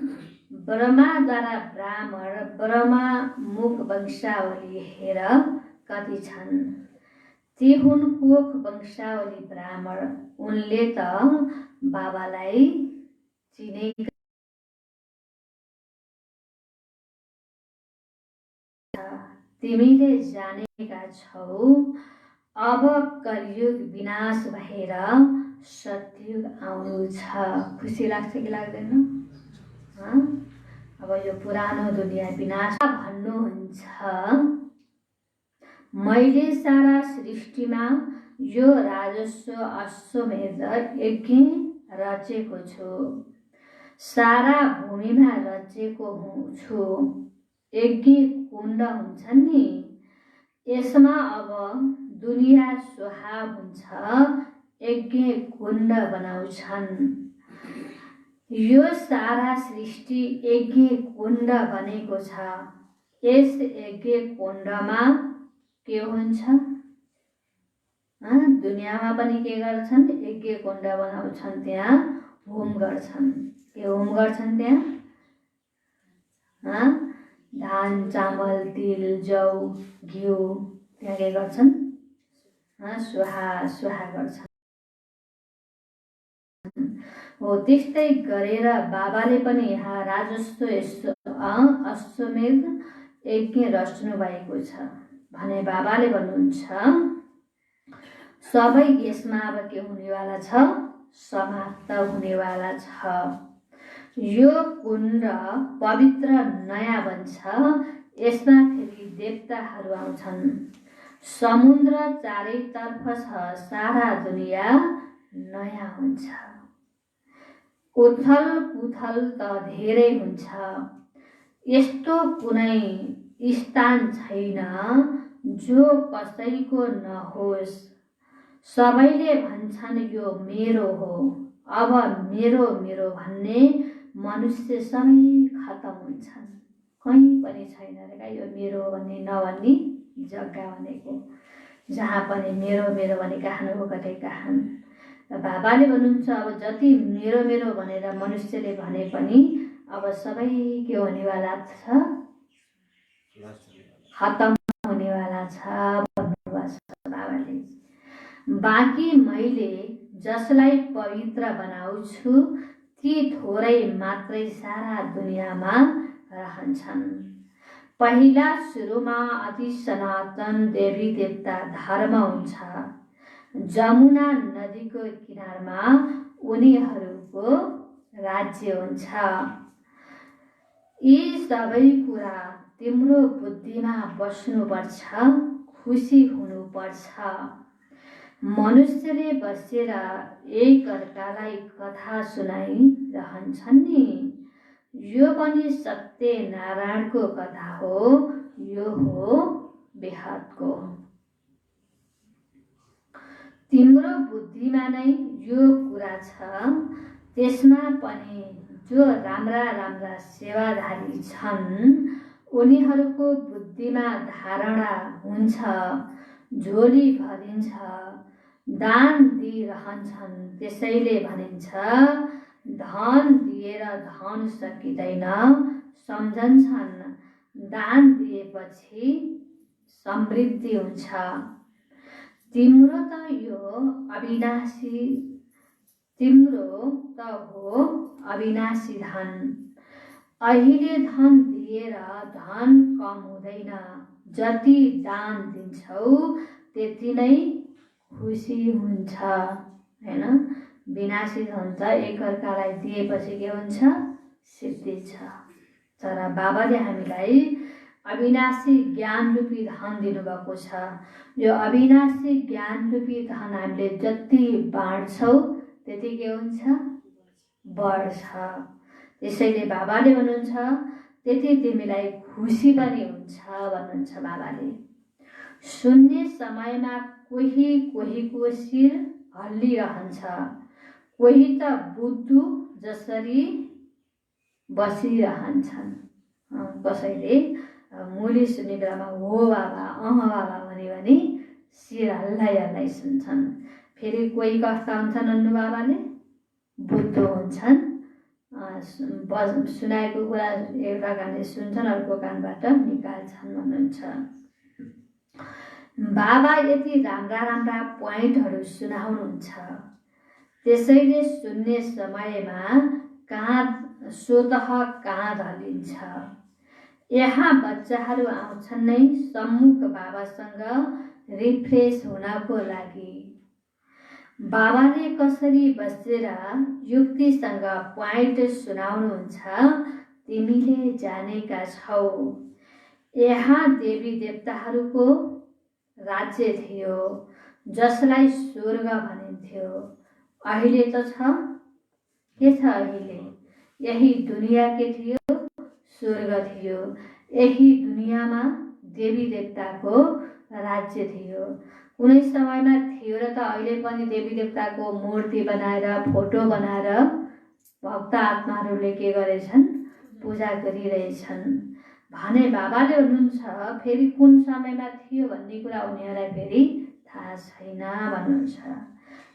ब्रह्माद्वारा ब्राह्मण, ब्रह्मा मुख वंशावली हेर कति छन्, ती हुन् कोख वंशावली ब्राह्मण, उनले त बाबालाई चिने तिमीले जानेका छौ अब कलियुग विनाश भएर सतयुग आउनु छ। खुसी लाग्छ कि लाग्दैन? अब यो पुरानो दुनियाँ विनाश भन्नुहुन्छ। मैले सारा सृष्टिमा यो राजस्व अश्वमेध यज्ञ रचेको छु। सारा भूमिमा रचेको छु। यज्ञ कुण्ड हुन्छ नि, यसमा अब दुनियाँ सुहाव हुन्छ। यज्ञ कुण्ड बनाउँछन्। यो सारा सृष्टि यज्ञ कुण्ड बनेको छ। यस यज्ञ कुण्डमा के हुन्छ? दुनियाँमा पनि के गर्छन्? यज्ञ कुण्ड बनाउँछन्, त्यहाँ होम गर्छन्। के होम गर्छन् त्यहाँ? धान, चामल, तिल, जौ, घिउ त्यहाँ के गर्छन्? सुहा गर्छन्। हो त्यस्तै गरेर बाबाले पनि यहाँ राजस्व अश्वमेध यज्ञ रच्नु भएको छ भने बाबाले भन्नुहुन्छ सबै यसमा अब के हुनेवाला छ? समाप्त हुनेवाला छ। यो कुण्ड पवित्र नयाँ बन्छ। यसमा फेरि देवताहरू आउँछन्। समुद्र चारैतर्फ छ। सारा दुनियाँ नयाँ हुन्छ। उथल पुथल त धेरै हुन्छ। यस्तो कुनै स्थान छैन जो कसैको नहोस्। सबैले भन्छन् यो मेरो हो। अब मेरो मेरो भन्ने मनुष्य सबै खतम हुन्छन्। कहीँ पनि छैन रे का यो मेरो भन्ने नभन्ने जग्गा भनेको। जहाँ पनि मेरो मेरो भने कहाँ हो कतै कहाँ। बाबाले भन्नुहुन्छ अब जति मेरो मेरो भनेर मनुष्यले भने पनि अब सबै के हुनेवाला छ? खतम हुनेवाला छ भन्नुभएको छ बाबाले। बाँकी मैले जसलाई पवित्र बनाउँछु ती थोरै मात्रै सारा दुनियाँमा रहन्छन्। पहिला सुरुमा अति सनातन देवी देवता धर्म हुन्छ। जमुना नदीको किनारमा उनीहरूको राज्य हुन्छ। यी सबै कुरा तिम्रो बुद्धिमा बस्नुपर्छ। खुसी हुनुपर्छ। मनुष्यले बसेर एक अर्कालाई कथा सुनाइरहन्छन् नि, यो पनि सत्यनारायणको कथा हो। यो हो बेहदको। तिम्रो बुद्धिमा नै यो कुरा छ। त्यसमा पनि जो राम्रा राम्रा सेवाधारी छन् उनीहरूको बुद्धिमा धारणा हुन्छ। झोली भरिन्छ। दान दिइरहन्छन्। त्यसैले भनिन्छ धन दिएर धन सकिँदैन। सम्झन्छन् दान दिएपछि समृद्धि हुन्छ। तिम्रो त यो अविनाशी, तिम्रो त हो अविनाशी धन। अहिले धन दिएर धन कम हुँदैन। जति दान दिन्छौ त्यति नै खुसी हुन्छ हैन। विनाशी धन त एकअर्कालाई दिएपछि के हुन्छ? सिद्धि छ। तर बाबाले हामीलाई अविनाशी ज्ञान रूपी धन दिनुभएको छ। यो अविनाशी ज्ञान रूपी धन हामीले जति बाँड्छौँ त्यति के हुन्छ? बढ्छ। त्यसैले बाबाले भन्नुहुन्छ त्यति तिमीलाई खुसी पनि हुन्छ भन्नुहुन्छ बाबाले। सुन्ने समयमा कोही कोहीको शिर हल्लिरहन्छ। कोही त बुद्धु जसरी बसिरहन्छन्। कसैले मुली सुन्ने बेलामा हो बाबा बाबा भने शिर हल्लाइ हल्लाइ सुन्छन्। फेरि कोही कस्ता हुन्छन् भन्नु बाबाले? बुद्धु हुन्छन्। सुनाएको कुरा एउटा कानले सुन्छन् अर्को कानबाट निकाल्छन् भन्नुहुन्छ। बाबा यति राम्रा राम्रा पोइन्टहरू सुनाउनुहुन्छ। त्यसैले सुन्ने समयमा काँध स्वतः काँध हल्लिन्छ। यहाँ बच्चाहरू आउँछन् नै सम्मुख बाबासँग रिफ्रेस हुनको लागि। बाबाले कसरी बसेर युक्तिसँग प्वाइन्ट सुनाउनुहुन्छ तिमीले जानेका छौ। यहाँ देवी देवताहरूको राज्य थियो जसलाई स्वर्ग भनिन्थ्यो। अहिले त छ, के छ अहिले? यही दुनिया के थियो? स्वर्ग थियो। यही दुनियाँमा देवी देवताको राज्य थियो। कुनै समयमा थियो र त अहिले पनि देवी देवताको मूर्ति बनाएर फोटो बनाएर भक्त आत्माहरूले के गरेछन्? पूजा गरिरहेछन् भने बाबाले हुनुहुन्छ फेरि कुन समयमा थियो भन्ने कुरा उनीहरूलाई फेरि थाहा छैन भन्नुहुन्छ।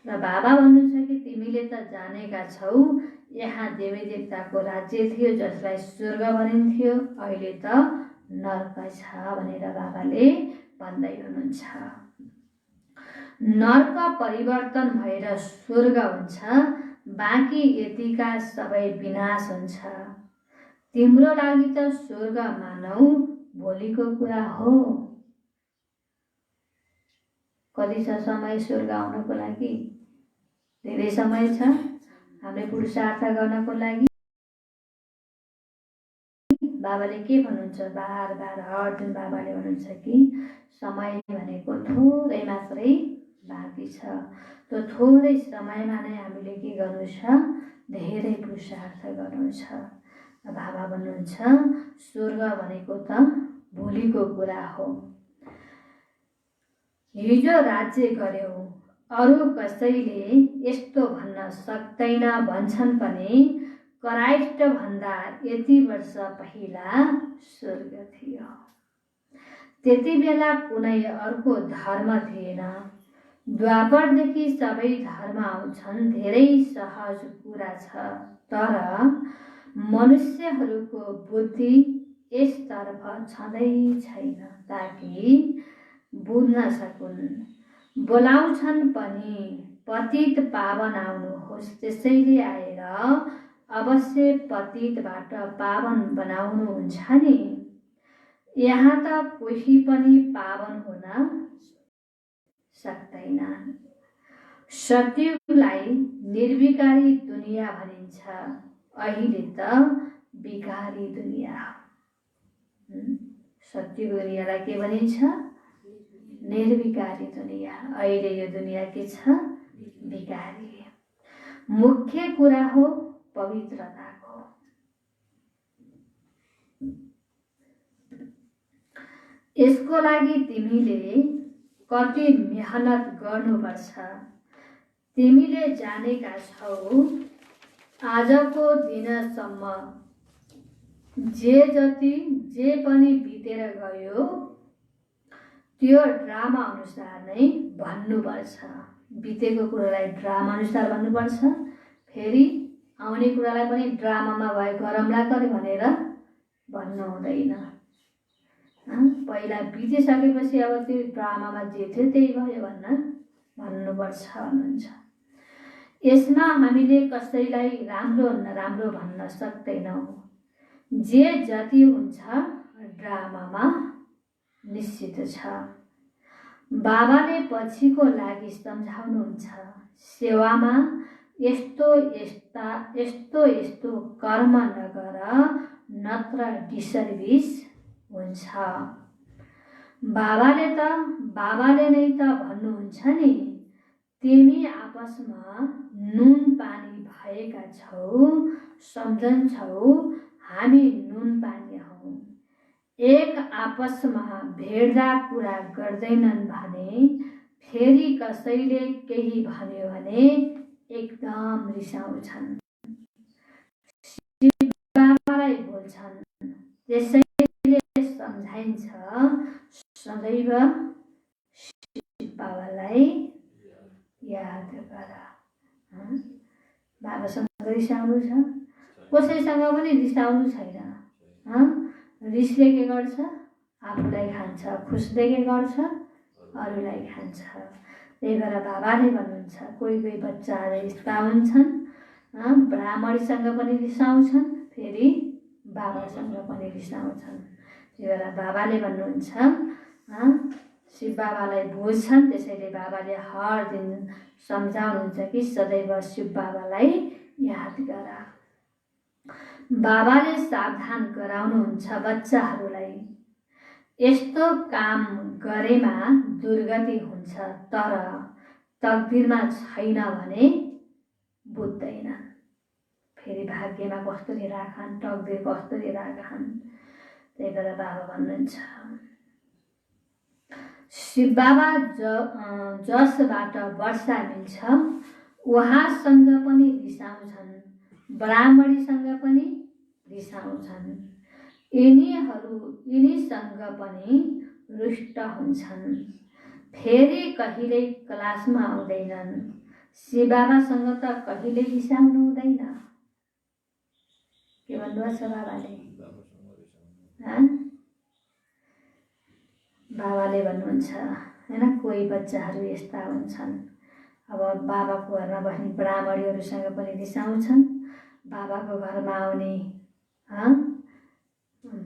र बाबा भन्नुहुन्छ कि तिमीले त जानेका छौ यहाँ देवी देवताको राज्य थियो जसलाई स्वर्ग भनिन्थ्यो, अहिले त नर्क छ भनेर बाबाले भन्दै हुनुहुन्छ। नर्क परिवर्तन भएर स्वर्ग हुन्छ, बाँकी यतिका सबै विनाश हुन्छ। तिम्रो लागि त स्वर्ग मानौ भोलिको कुरा हो। कति छ समय स्वर्ग आउनको लागि? धेरै समय छ। हामीले पुरुषार्थ गर्नको लागि बाबाले के भन्नुहुन्छ? बार बार हर दिन बाबाले भन्नुहुन्छ कि समय भनेको थोरै मात्रै बाँकी छ। त्यो थोरै समयमा नै हामीले के गर्नु छ? धेरै पुरुषार्थ गर्नु छ। बाबा भन्नुहुन्छ स्वर्ग भनेको त भोलिको कुरा हो। हिजो राज्य गर्यौ, अरू कसैले यस्तो भन्न सक्दैन भन्छन् पनि क्राइस्ट भन्दा यति वर्ष पहिला स्वर्ग थियो। त्यति बेला कुनै अर्को धर्म थिएन। द्वापरदेखि सबै धर्म आउँछन्, धेरै सहज कुरा छ। तर मनुष्यहरूको बुद्धि यसतर्फ छँदै छैन ताकि बुझ्न सकुन्। बोलाउँछन् पनि पतित पावन आउनुहोस्, त्यसैले आएर अवश्य पतितबाट पावन बनाउनुहुन्छ नि। यहाँ त कोही पनि पावन हुन सक्दैन। सत्युगलाई निर्विकारी दुनिया भनिन्छ, अहिले त विकारी दुनिया हो। सत्युग दुनियाँलाई के भनिन्छ? निर्विकारी दुनिया। अहिले यो दुनिया के छ? विकारी। मुख्य कुरा हो पवित्रताको। यसको लागि तिमीले कति मेहनत गर्नुपर्छ तिमीले जानेका छौ। आजको दिनसम्म जे पनि बितेर गयो त्यो ड्रामा अनुसार नै भन्नुपर्छ। बितेको कुरालाई ड्रामा अनुसार भन्नुपर्छ, फेरि आउने कुरालाई पनि ड्रामामा भए गरमला गरे भनेर भन्नु हुँदैन। पहिला बितिसकेपछि अब त्यो ड्रामामा जे थियो त्यही भयो भन्नुपर्छ भन्नुहुन्छ। यसमा हामीले कसैलाई राम्रो नराम्रो भन्न सक्दैनौँ। जे जति हुन्छ ड्रामामा निश्चित छ। बाबाले पछिको लागि सम्झाउनुहुन्छ, सेवामा यस्तो कर्म नगर नत्र डिसर्भिस हुन्छ। बाबाले नै त भन्नुहुन्छ नि, तिमी आपसमा नुन पानी भएका छौ, सम्झन्छौ हामी नुन पानी हौ। एक आपसमा भेट्दा कुरा गर्दैनन् भने फेरि कसैले केही भन्यो भने एकदम रिसाउँछन्, बाबालाई बोल्छन्। त्यसैले सम्झाइन्छ सदैव शिव बाबालाई याद गर। बाबासँग रिसाउनु छ, कसैसँग पनि रिसाउनु छैन। रिसले के गर्छ? आफूलाई खान्छ, खुसले के गर्छ? अरूलाई खान्छ। त्यही भएर बाबाले भन्नुहुन्छ कोही कोही बच्चाहरू यस्ता हुन्छन्, ब्राह्मणीसँग पनि रिसाउँछन्, फेरि बाबासँग पनि रिसाउँछन्। त्यही भएर बाबाले भन्नुहुन्छ शिव बाबालाई बुझ्छन्, त्यसैले बाबाले हर दिन सम्झाउनुहुन्छ कि सदैव शिव बाबालाई याद गर। बाबाले सावधान गराउनुहुन्छ बच्चाहरूलाई, यस्तो काम गरेमा दुर्गति हुन्छ, तर तकदिरमा छैन भने बुझ्दैन। फेरि भाग्यमा कसरी राखन्, तकदिर कसरी राखन्। त्यही भएर बाबा भन्नुहुन्छ शिव बाबा जसबाट वर्षा मिल्छ उहाँसँग पनि रिसाउँछन्, ब्राह्मणीसँग पनि रिसाउँछन्, यिनीसँग पनि रुष्ट हुन्छन्, फेरि कहिल्यै क्लासमा आउँदैनन्। शिव बाबासँग त कहिल्यै रिसाउनु हुँदैन। के भन्नुभएको छ बाबाले? बाबाले भन्नुहुन्छ हैन, कोही बच्चाहरू यस्ता हुन्छन्, अब बाबाको घरमा बस्ने ब्राह्मणीहरूसँग पनि रिसाउँछन्, बाबाको घरमा आउने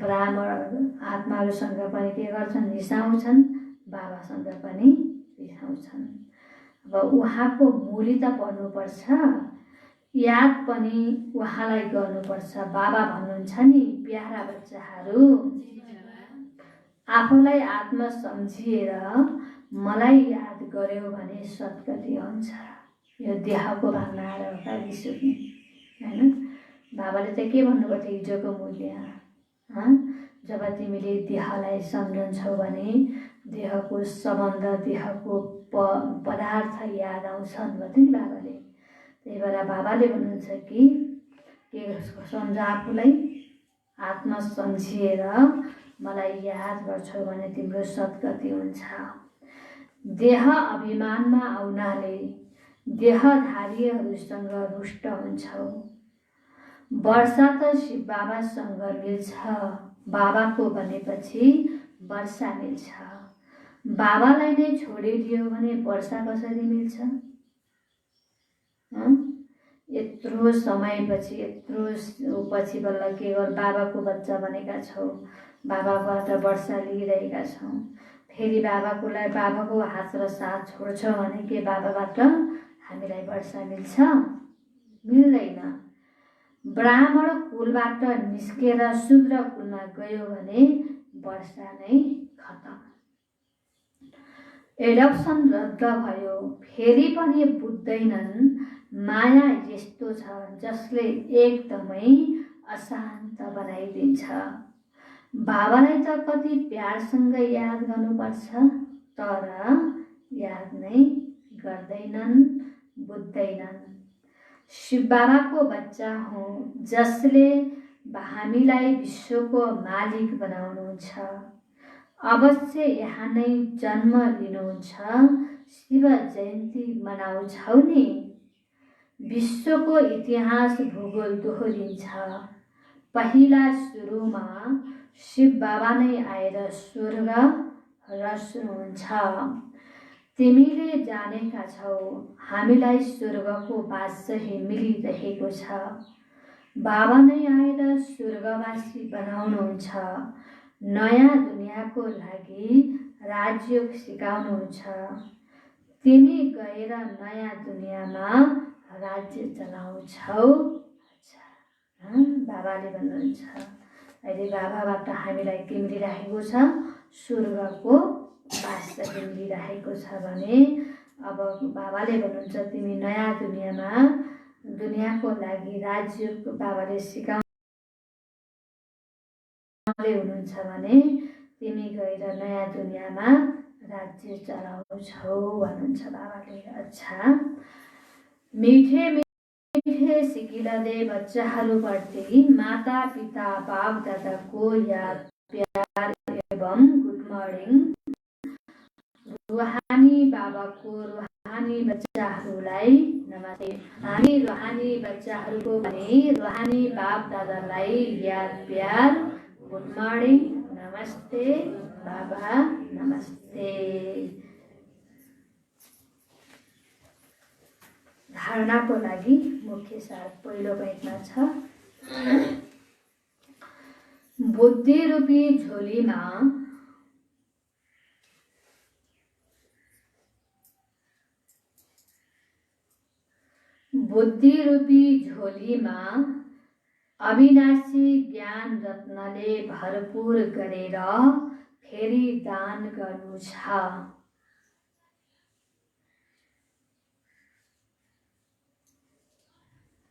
ब्राह्मण आत्माहरूसँग पनि के गर्छन्, रिसाउँछन्, बाबासँग पनि रिसाउँछन्। अब उहाँको मुली त पढ्नुपर्छ, याद पनि उहाँलाई गर्नुपर्छ। बाबा भन्नुहुन्छ नि, प्यारा बच्चाहरू आफूलाई आत्मा सम्झिएर मलाई याद गर्यो भने सद्गति हुन्छ। यो देहको भावना आएर होला रिसुक्ने हैन। बाबाले त के भन्नुभएको थियो हिजोको मूल्य, जब तिमीले देहलाई सम्झन्छौ भने देहको सम्बन्ध, देहको पदार्थ याद आउँछन् भन्थ्यो नि बाबाले। त्यही भएर बाबाले भन्नुहुन्छ कि के सम्झ, आफूलाई आत्मा सम्झिएर मलाई याद गर्छौ भने तिम्रो सद्गति हुन्छ। देह अभिमानमा आउनाले देहधारीहरूसँग रुष्ट हुन्छौ। वर्षा त शिव बाबासँग मिल्छ, बाबाको भनेपछि वर्षा मिल्छ। बाबालाई नै छोडिदियो भने वर्षा कसरी मिल्छ? यत्रो समयपछि, यत्रो पछि बल्ल के गर बाबाको बच्चा बनेका छौ, बाबाबाट वर्षा लिइरहेका छौँ, फेरि बाबाको हात र साथ छोड्छौँ भने के बाबाबाट हामीलाई वर्षा मिल्छ? मिल्दैन। ब्राह्मण कुलबाट निस्केर शूद्र कुलमा गयो भने वर्षा नै खतम। एडप्सन रद्द भयो, फेरि पनि बुझ्दैनन्। माया यस्तो छ जसले एकदमै अशान्त बनाइदिन्छ। बाबालाई त कति प्यारसँग याद गर्नुपर्छ, तर याद नै गर्दैनन्, बुझ्दैनन्। शिव बाबाको बच्चा हौँ जसले हामीलाई विश्वको मालिक बनाउनुहुन्छ। अवश्य यहाँ नै जन्म लिनुहुन्छ, शिव जयन्ती मनाउँछौ नि। विश्वको इतिहास भूगोल दोहोरिन्छ। पहिला सुरुमा शिव बाबा नै आएर स्वर्ग रच्नुहुन्छ। तिमीले जानेका छौ हामीलाई स्वर्गको बादशाही मिलिरहेको छ। बाबा नै आएर स्वर्गवासी बनाउनुहुन्छ, नयाँ दुनियाँको लागि राजयोग सिकाउनुहुन्छ। तिमी गएर नयाँ दुनियाँमा राज्य चलाउँछौ। बाबाले भन्नुहुन्छ अहिले बाबाबाट हामीलाई के मिलिरहेको छ? स्वर्गको बादशाही मिलिरहेको छ भने अब बाबाले भन्नुहुन्छ तिमी नयाँ दुनियाँको लागि राज्यको बाबाले सिकाउँदै हुनुहुन्छ भने तिमी गएर नयाँ दुनियाँमा राज्य चलाउँछौ भन्नुहुन्छ बाबाले। अच्छा, मिठे सिकिलदे बच्चाहरूप्रति माता पिता बाप दादाको याद प्यार एवं गुड मर्निङ। रुहानी बाबाको रुहानी बच्चाहरूलाई नमस्ते। हामी रुहानी बच्चाहरूको पनि रुहानी बाप दादालाई याद प्यार, गुड मर्निङ, नमस्ते बाबा, नमस्ते। धारणाको लागि मुख्य सार पहिलो बैठमा छ। बुद्धि रूपी झोलीमा अविनाशी ज्ञान रत्नले भरपूर गरेर फेरि दान गर्नु छ।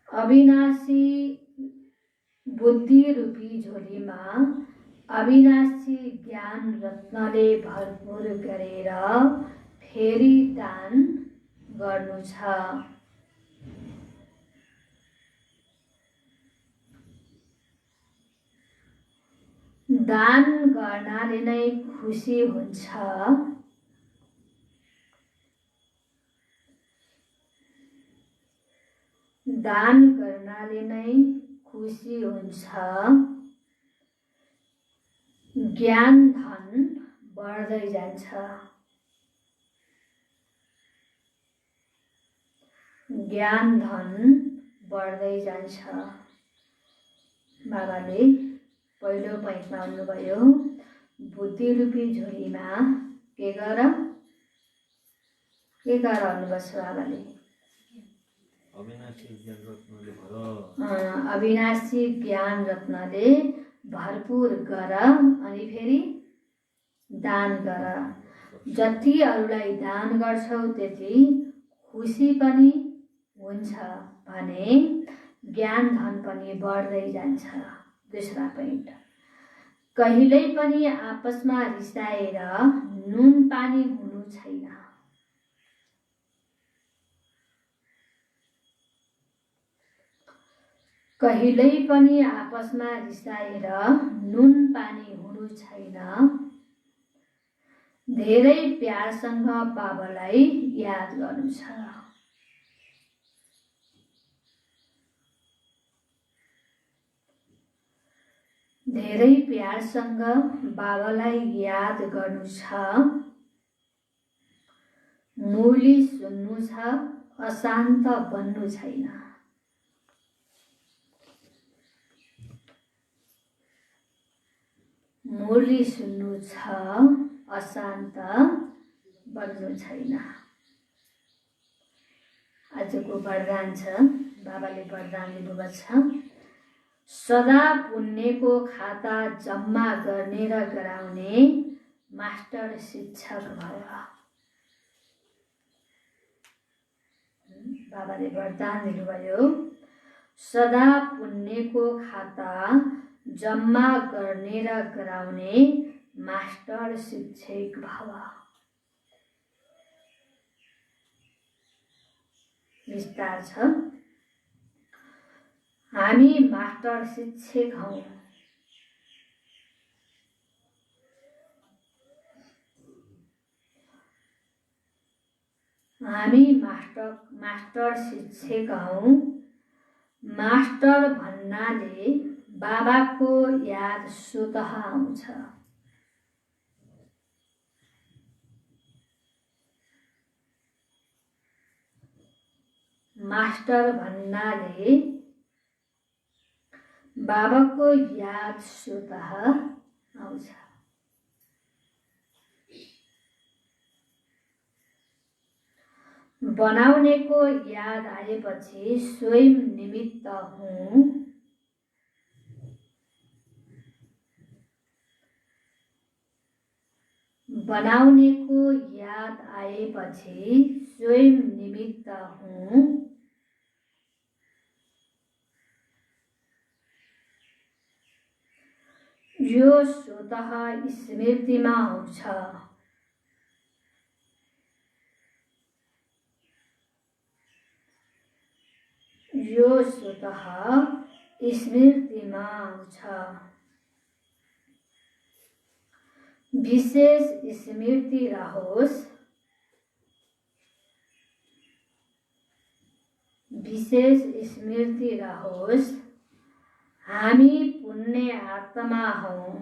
अविनाशी बुद्धि रूपी झोलीमा अविनाशी ज्ञान रत्नले भरपूर गरेर फेरि दान गर्नु छ। दान गर्नाले नै खुसी हुन्छ। दान गर्नाले नै खुसी हुन्छ। ज्ञान धन बढ्दै जान्छ। ज्ञान धन बढ्दै जान्छ। बाबाले पहिलो पोइन्टमा भन्नुभयो बुद्धि रूपी झोलीमा के गर भन्नुभएको छ बाबाले। अविनाशी ज्ञान रत्नले भरपूर गर अनि फेरि दान गर। जति अरूलाई दान गर्छौ त्यति खुसी पनि हुन्छ भने ज्ञान धन पनि बढ्दै जान्छ। दूसरा पोइन्ट, कहिल्यै पनि आपसमा रिसाएर नुन पानी हुनु छैन। कहिल्यै पनि आपसमा रिसाएर नुन पानी हुनु छैन। धेरै प्यारसँग बाबालाई याद गर्नु छ। धेरै प्यारसँग बाबालाई याद गर्नु छ। मुरली सुन्नु छ, अशान्त बन्नु छैन। मुरली सुन्नु छ, अशान्त बन्नु छैन। आजको वरदान छ, बाबाले वरदान दिनुभएको छ। सदा पुण्यको खाता जम्मा गर्ने र गराउने मास्टर शिक्षक भएर। बाबाले वरदान दिनुभयो सदा पुण्यको खाता जम्मा गर्ने र गराउने मास्टर शिक्षक भव। विस्तार छ, हामी मास्टर शिक्षक हौं। हामी मास्टर शिक्षक हौं। मास्टर भन्नाले बाबाको याद स्वतः आउँछ। मास्टर भन्नाले बाबाको याद स्वतः आउँछ। बनाउनेको याद आएपछि स्वयं निमित्त हुँ। बनाउनेको याद आएपछि स्वयं निमित्त हुँ। यो स्वतः स्मृतिमा आउँछ। यो स्वतः स्मृतिमा आउँछ। विशेष स्मृति रहोस्। विशेष स्मृति रहोस्। हामी पुण्य आत्मा हौं।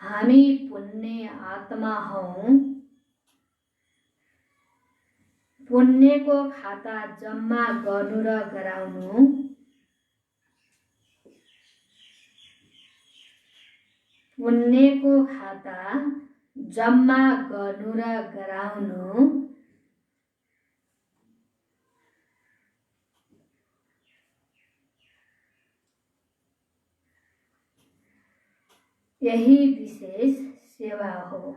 हामी पुण्य आत्मा हौं। पुण्यको खाता जम्मा गर्नु र गराउनु पुण्यको खाता जम्मा गर्नु र गराउनु यही विशेष सेवा हो।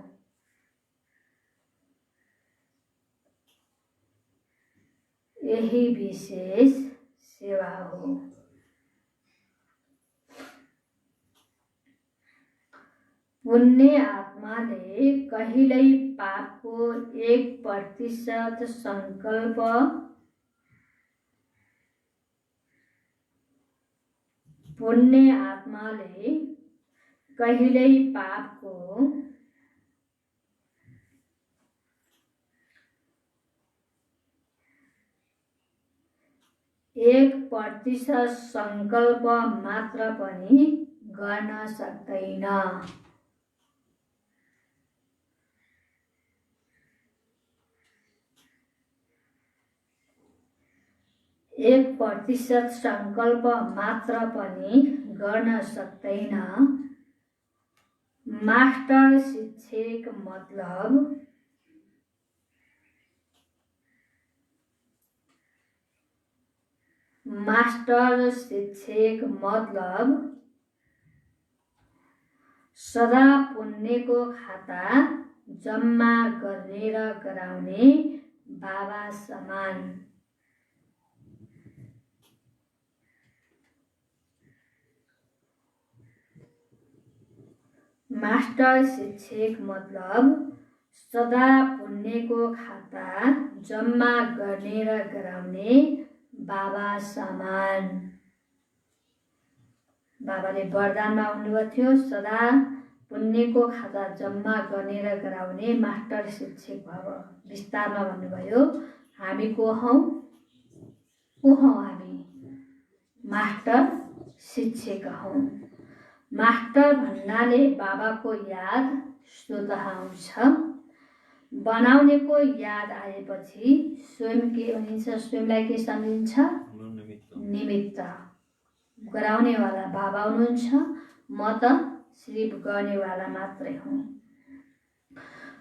यही विशेष सेवा हो। पुण्य आत्माले कहिल्यै पापको 1% संकल्प पुण्य आत्माले कहिल्यै पापको 1% संकल्प मात्र पनि गर्न सक्दैन। 1% संकल्प मात्र पनि गर्न सक्दैन। मास्टर शिक्षक मतलब सदा पुण्यको खाता जम्मा गर्ने र गराउने बाबा समान। मास्टर शिक्षक मतलब सदा पुण्यको खाता जम्मा गर्ने र गराउने बाबा समान। बाबाले वरदानमा भन्नुभएको थियो सदा पुण्यको खाता जम्मा गर्ने र गराउने मास्टर शिक्षक भव। विस्तारमा भन्नुभयो हामी को हौं? हामी मास्टर शिक्षक हौं। मास्टर भन्नाले बाबाको याद स्वतः आउँछ। बनाउनेको याद आएपछि स्वयं के भनिन्छ? स्वयंलाई के सम्झिन्छ? निमित्त। गराउनेवाला बाबा हुनुहुन्छ, म त सिर्फ गर्नेवाला मात्रै हुँ।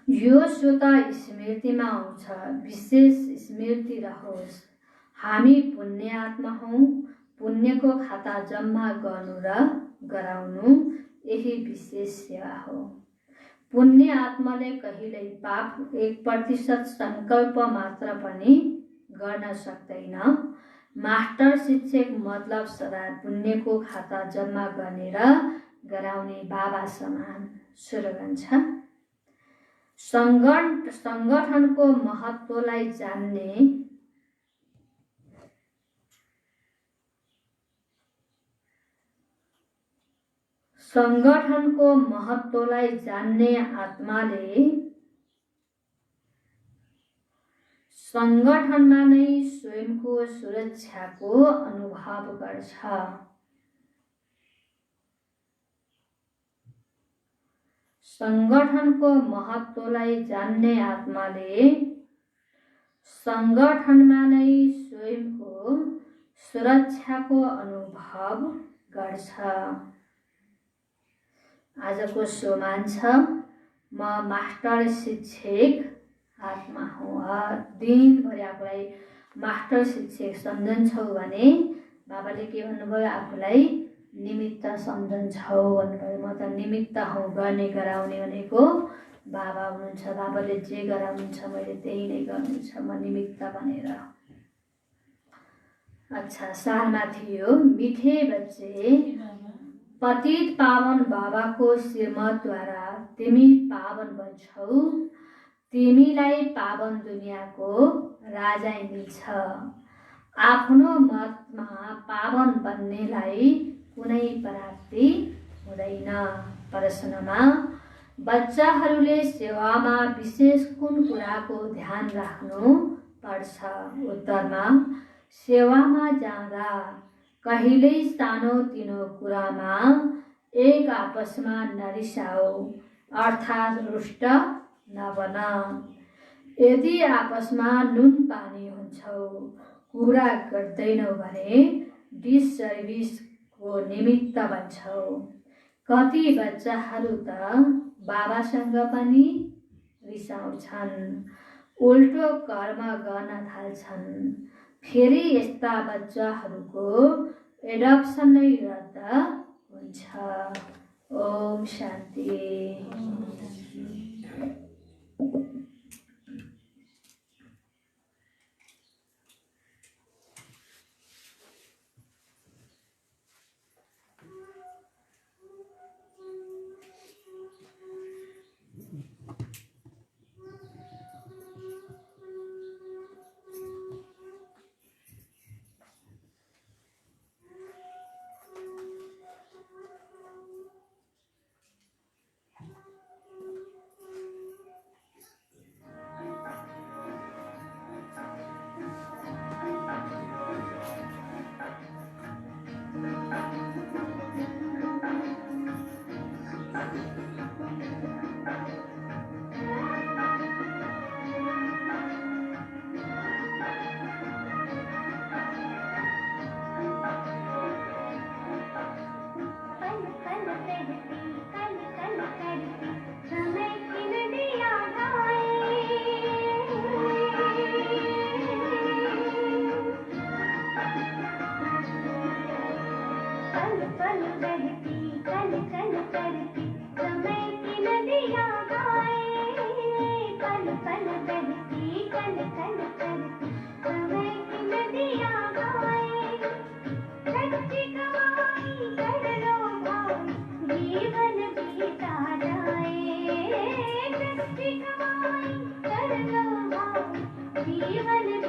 यो स्वतः स्मृतिमा आउँछ। विशेष स्मृति रहोस्। हामी पुण्य आत्मा हौं। पुण्यको खाता जम्मा गर्नु र गराउनु यही विशेष सेवा हो। पुण्य आत्माले कहिल्यै पाप 1% संकल्प मात्र पनि गर्न सक्दैन। मास्टर शिक्षक मतलब सदा पुण्यको खाता जम्मा गर्ने र गराउने बाबा समान। स्लोगन छ संगठनको महत्त्वलाई जान्ने संगठनको महत्त्वलाई जान्ने आत्माले संगठनमा नै स्वयंको सुरक्षाको अनुभव गर्छ। संगठनको महत्त्वलाई जान्ने आत्माले संगठनमा नै स्वयंको सुरक्षाको अनुभव गर्छ। आजको सोमान छ म मास्टर शिक्षक आत्मा हुँ। दिनभरि आफूलाई मास्टर शिक्षक सम्झन्छौ भने बाबाले के भन्नुभयो? आफूलाई निमित्त सम्झन्छौ भन्नुभयो। म त निमित्त हौँ। गर्ने गराउने भनेको बाबा हुनुहुन्छ। बाबाले जे गराउनुहुन्छ मैले त्यही नै गर्नुहुन्छ, म निमित्त भनेर। अच्छा सालमा थियो मिठे बच्चे पतित पावन बाबाको श्रीमतद्वारा तिमी पावन बन्छौ। तिमीलाई पावन दुनियाँको राजाइ मिल्छ। आफ्नो मतमा पावन बन्नेलाई कुनै प्राप्ति हुँदैन। प्रश्नमा बच्चाहरूले सेवामा विशेष कुन कुराको ध्यान राख्नु पर्छ? उत्तरमा सेवामा जाँदा कहिल्यै सानोतिनो कुरामा एक आपसमा नरिसाऊ अर्थात् रुष्ट नबन। यदि आपसमा नुन पानी हुन्छौ, कुरा गर्दैनौ भने डिससर्भिसको निमित्त बन्छौ। कति बच्चाहरू त बाबासँग पनि रिसाउँछन्, उल्टो कर्म गर्न थाल्छन्। फेरि यस्ता बच्चाहरूको एडप्सन नै रद्द हुन्छ। ओम शान्ति। जीवन